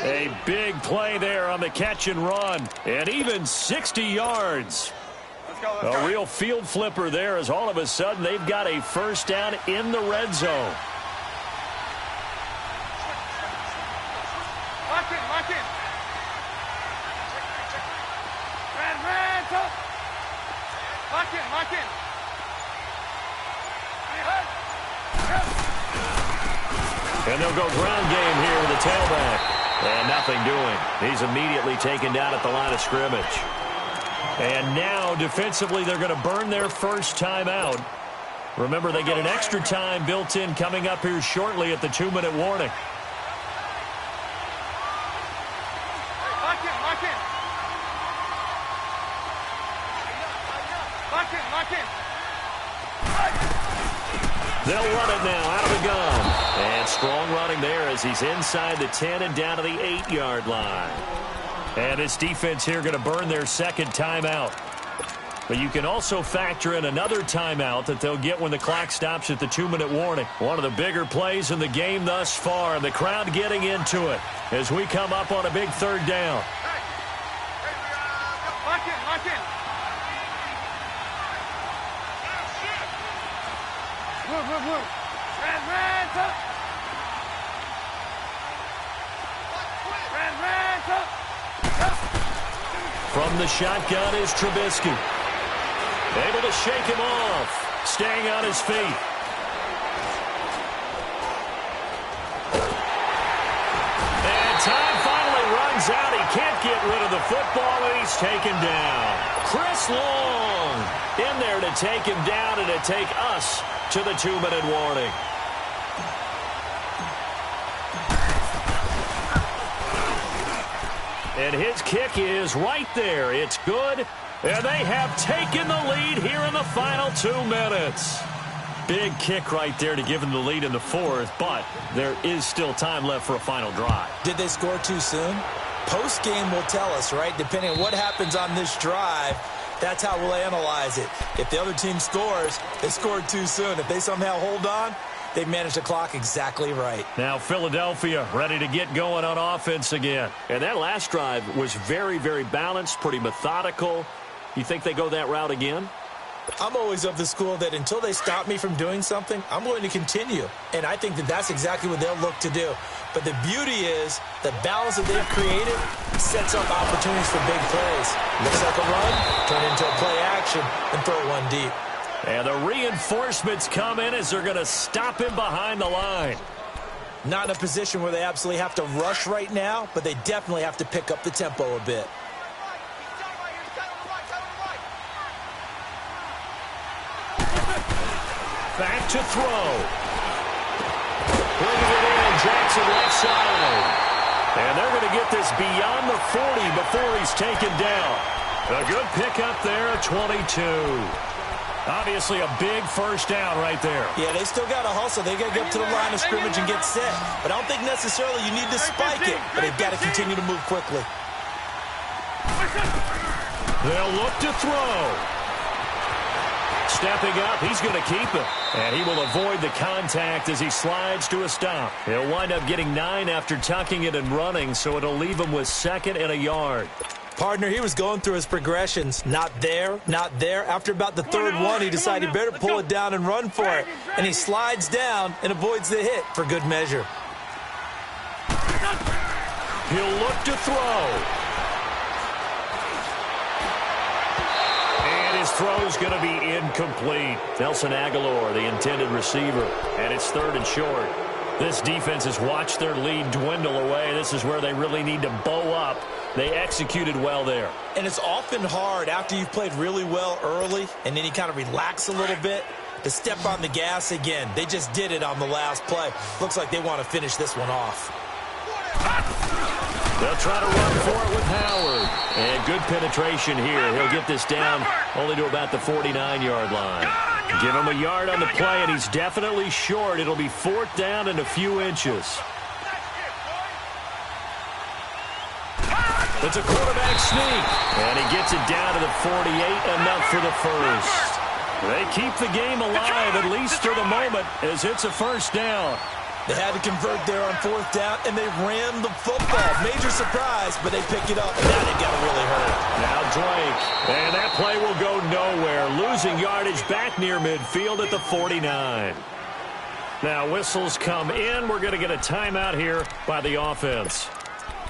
A big play there on the catch and run. And even 60 yards. A real field flipper there as all of a sudden they've got a 1st down in the red zone. Lock in. Red. And they'll go ground game here with the tailback. And nothing doing. He's immediately taken down at the line of scrimmage. And now, defensively, they're going to burn their first timeout. Remember, they get an extra time built in coming up here shortly at the 2-minute warning. Lock in. They'll run it now out of the gun. And strong running there as he's inside the 10 and down to the 8-yard line. And this defense here going to burn their second timeout. But you can also factor in another timeout that they'll get when the clock stops at the 2-minute warning. One of the bigger plays in the game thus far, and the crowd getting into it as we come up on a big third down. Lock in. Move. Ran, up. Ran, up. From the shotgun is Trubisky. Able to shake him off. Staying on his feet. And time finally runs out. He can't get rid of the football, and he's taken down. Chris Long in there to take him down and to take us to the 2-minute warning. And his kick is right there. It's good. And they have taken the lead here in the final 2 minutes. Big kick right there to give them the lead in the fourth, but there is still time left for a final drive. Did they score too soon? Post-game will tell us, right? Depending on what happens on this drive, that's how we'll analyze it. If the other team scores, they scored too soon. If they somehow hold on, they managed the clock exactly right. Now Philadelphia ready to get going on offense again. And that last drive was very, very balanced, pretty methodical. You think they go that route again? I'm always of the school that until they stop me from doing something, I'm going to continue. And I think that that's exactly what they'll look to do. But the beauty is the balance that they've created sets up opportunities for big plays. Looks like a run, turn into a play action, and throw one deep. And the reinforcements come in as they're going to stop him behind the line. Not in a position where they absolutely have to rush right now, but they definitely have to pick up the tempo a bit. Back to throw. Bringing it in, Jackson left side. And they're going to get this beyond the 40 before he's taken down. A good pickup there at 22. Obviously a big first down right there. Yeah, they still got to hustle. They got to get up to the line of scrimmage and get set. But I don't think necessarily you need to spike it, but they've got to continue to move quickly. They'll look to throw. Stepping up, he's going to keep it. And he will avoid the contact as he slides to a stop. He'll wind up getting 9 after tucking it and running, so it'll leave him with 2nd and a yard. Partner, he was going through his progressions. Not there, not there. After about the third one, he decided he better pull it down and run for it. And he slides down and avoids the hit for good measure. He'll look to throw. And his throw's going to be incomplete. Nelson Aguilar, the intended receiver. And it's 3rd and short. This defense has watched their lead dwindle away. This is where they really need to bow up. They executed well there. And it's often hard after you've played really well early and then you kind of relax a little bit to step on the gas again. They just did it on the last play. Looks like they want to finish this one off. They'll try to run for it with Howard. And good penetration here. He'll get this down only to about the 49-yard line. Give him a yard on the play, and he's definitely short. It'll be 4th down and a few inches. It's a quarterback sneak. And he gets it down to the 48, enough for the first. They keep the game alive, at least for the moment, as it's a first down. They had to convert there on 4th down, and they ran the football. Major surprise, but they pick it up, and now they got to really hurt. Now Drake, and that play will go nowhere. Losing yardage back near midfield at the 49. Now whistles come in. We're going to get a timeout here by the offense,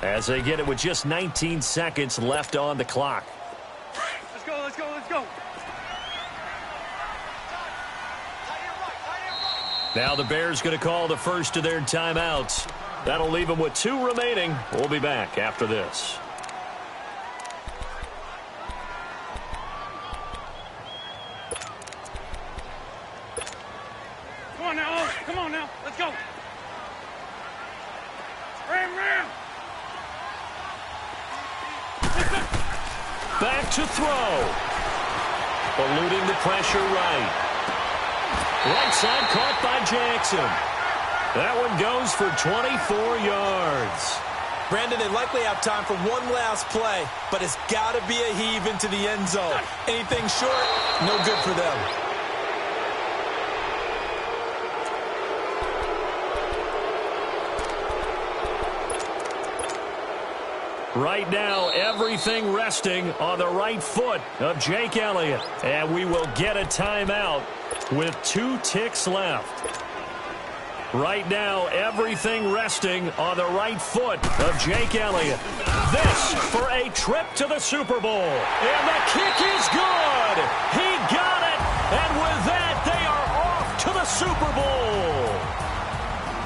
as they get it with just 19 seconds left on the clock. Let's go, let's go, let's go. Now the Bears going to call the first of their timeouts. That'll leave them with 2 remaining. We'll be back after this. Come on now, Owen. Come on now. Let's go. Ram. Back to throw. Eluding the pressure right. Right side caught by Jackson. That one goes for 24 yards. Brandon, they likely have time for one last play, but it's got to be a heave into the end zone. Anything short, no good for them. Right now, everything resting on the right foot of Jake Elliott. And we will get a timeout with 2 ticks left. Right now, everything resting on the right foot of Jake Elliott. This for a trip to the Super Bowl. And the kick is good. He got it. And with that, they are off to the Super Bowl.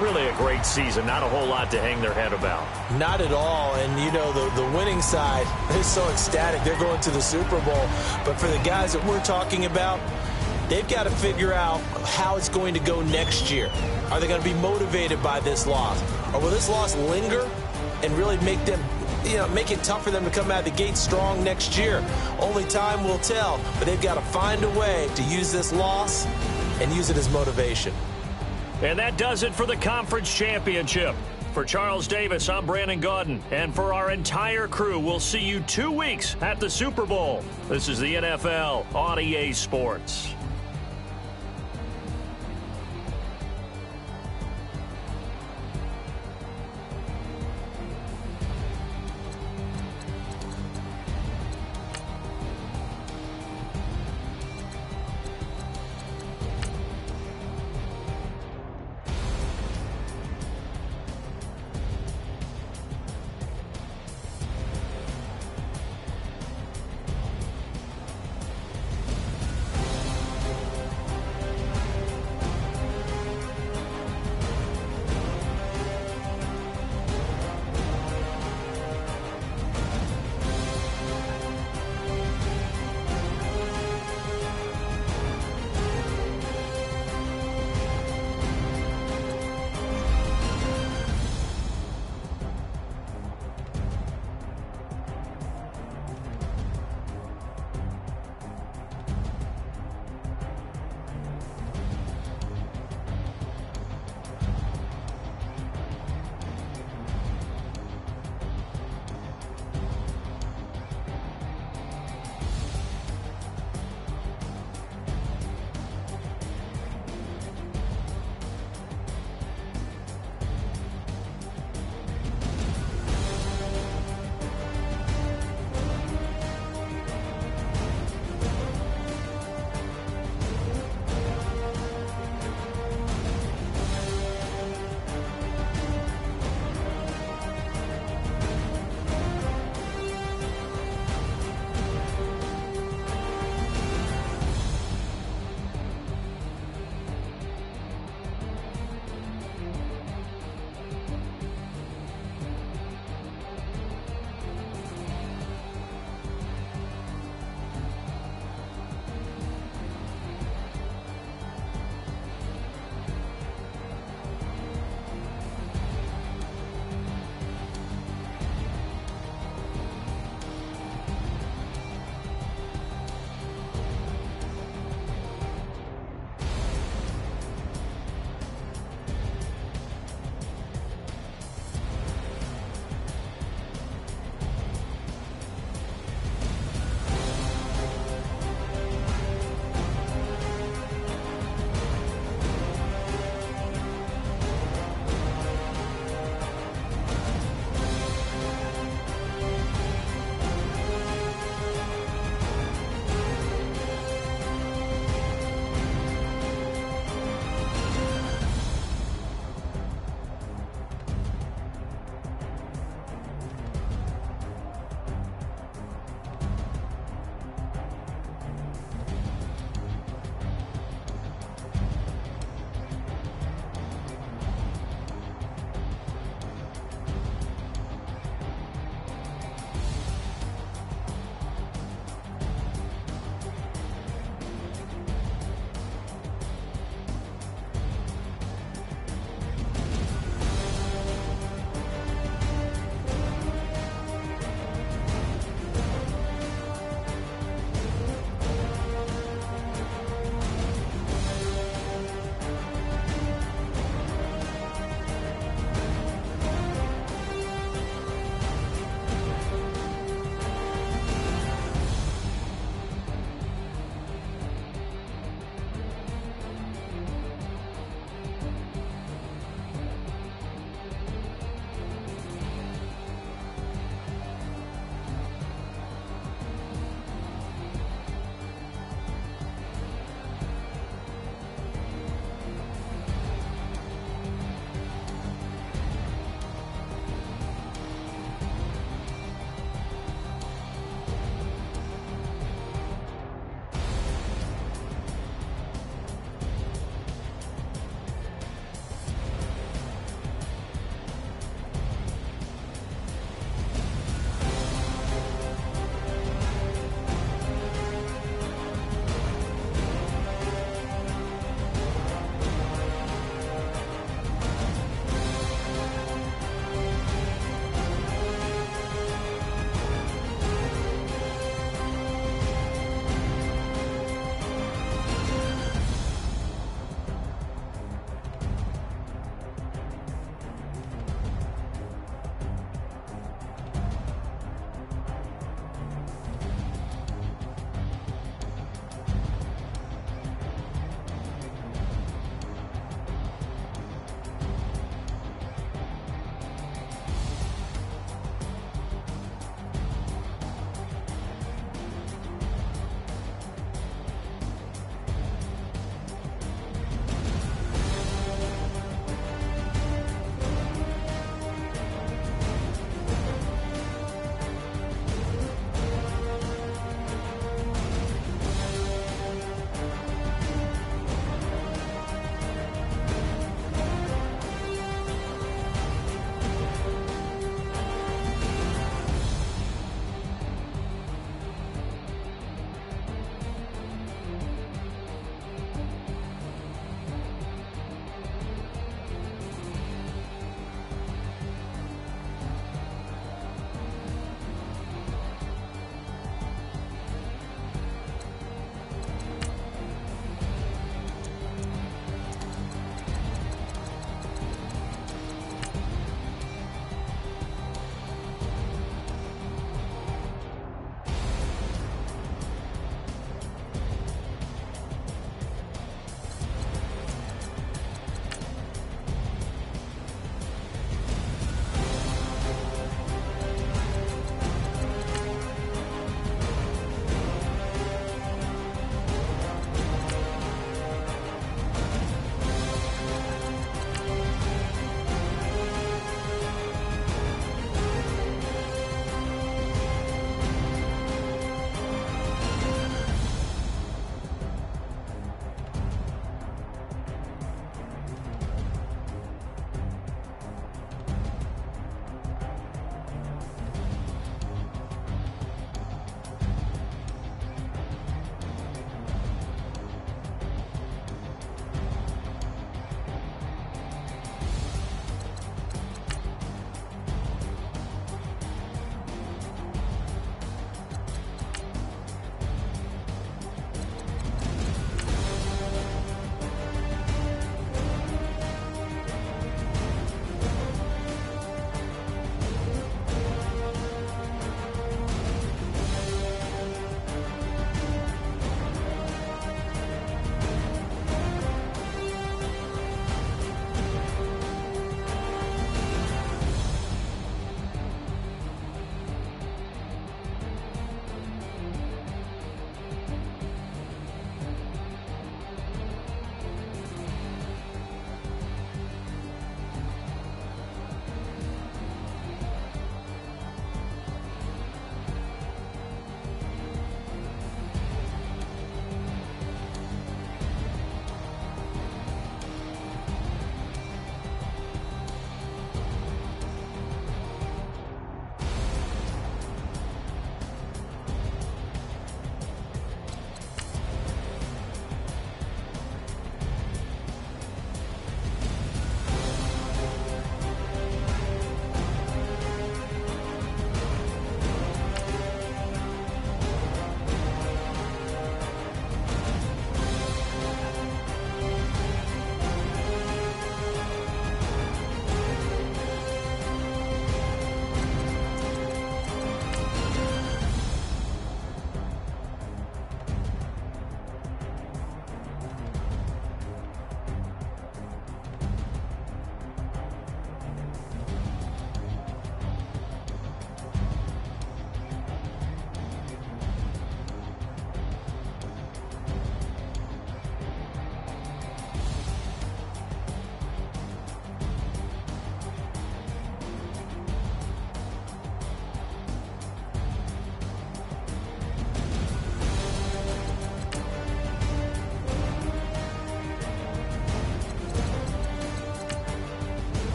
Really a great season. Not a whole lot to hang their head about. Not at all. And, you know, the winning side is so ecstatic. They're going to the Super Bowl. But for the guys that we're talking about, they've got to figure out how it's going to go next year. Are they going to be motivated by this loss? Or will this loss linger and really make them, make it tough for them to come out of the gate strong next year? Only time will tell. But they've got to find a way to use this loss and use it as motivation. And that does it for the conference championship. For Charles Davis, I'm Brandon Gaudin. And for our entire crew, we'll see you 2 weeks at the Super Bowl. This is the NFL on EA Sports.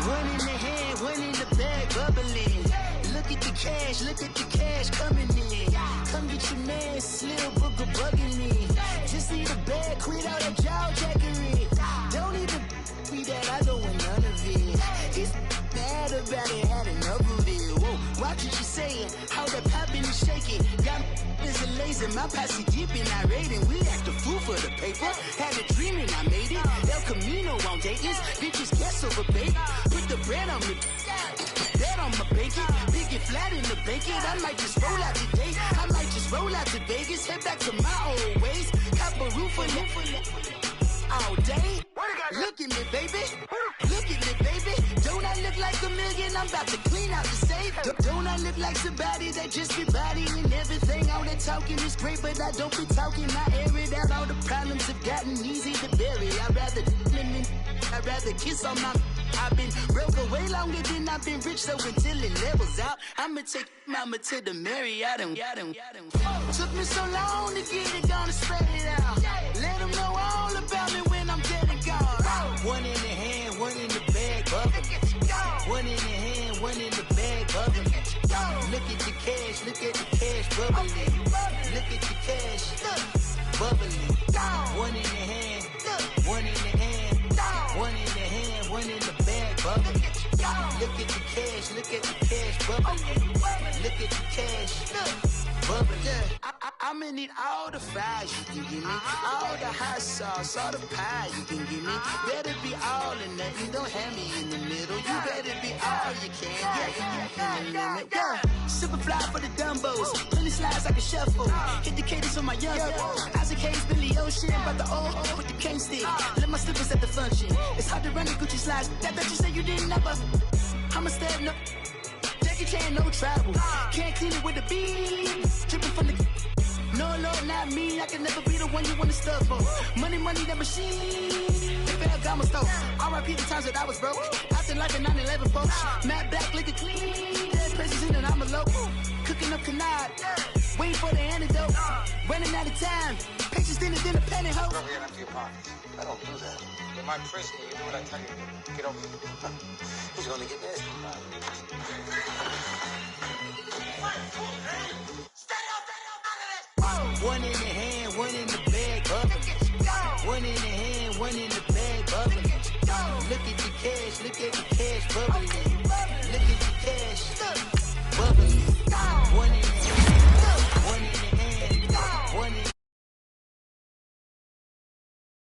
One in the hand, one in the bag, bubbling. Look at the cash coming in. Come get your man, Slim Booker bugging me. Just need a bag, quit all that jaw jackery. Don't even be that, I don't want none of it. He's mad about it, had enough of it. Whoa, watch what you saying, how that poppin' and shaking. Got is a laser, my posse deep and irate, and we act a fool for the paper. Had a dream and I made it. El Camino on Dayton's, bitches guess over bait. Put the bread on me, bet on my bacon. Big and flat in the bacon. I might just roll out today. I might just roll out to Vegas, head back to my old ways. Cop a roof for all day. Look at me, baby. Look at me, baby. Don't I look like $1 million? I'm about to clean out the safe. Don't I look like somebody that just be bodying everything? All that talking is great, but I don't be talking. I air it out. All the problems have gotten easy to bury. I'd rather kiss on my. I've been broke way longer than I've been rich, so until it levels out, I'ma take mama to the Marriott and took me so long to get it, gonna spread it out. Let them know all about me when I'm dead and gone. One in the hand, one in the bag, bubbling. One in the hand, one in the bag, bubbling. Look at the cash, bubbling. Look at the cash, bubbling. One in the hand, one in the hand, one in the hand, one in the bag, bubbling. Look at the cash, bubbling. Look at the cash, bubbling. I'ma need all the fries you can give me, all the hot sauce, all the pie you can give me. Better be all or nothing, don't have me in the middle. You better be all you can, yeah. Super fly for the Dumbos, plenty slides like a shuffle. Hit the cadence on my young Isaac Hayes, Billy Ocean, but the old with the cane stick. Let my slippers at the function. It's hard to run the Gucci slides. That bet you say you didn't never. I'ma step no. Jackie Chan, no travel. Can't clean it with the beat. Dripping from the. No, Lord, not me. I can never be the one you wanna stuff for. Money, that machine. They fell got my stove. R.I.P. the times that I was broke. Acting like a 9/11 folks. Matte black, liquor clean. Dead presses in and I'm a local. Cooking up canard. Waiting for the antidote. Running out of time. Patience thinner than a penny hoe. Get over here and empty your pockets. I don't do that. In my prison, you do what I tell you to. Get over here. He's gonna get nasty. One in the hand, one in the bag, bubbling. One in the hand, one in the bag, bubbling. Look at the cash, bubbling.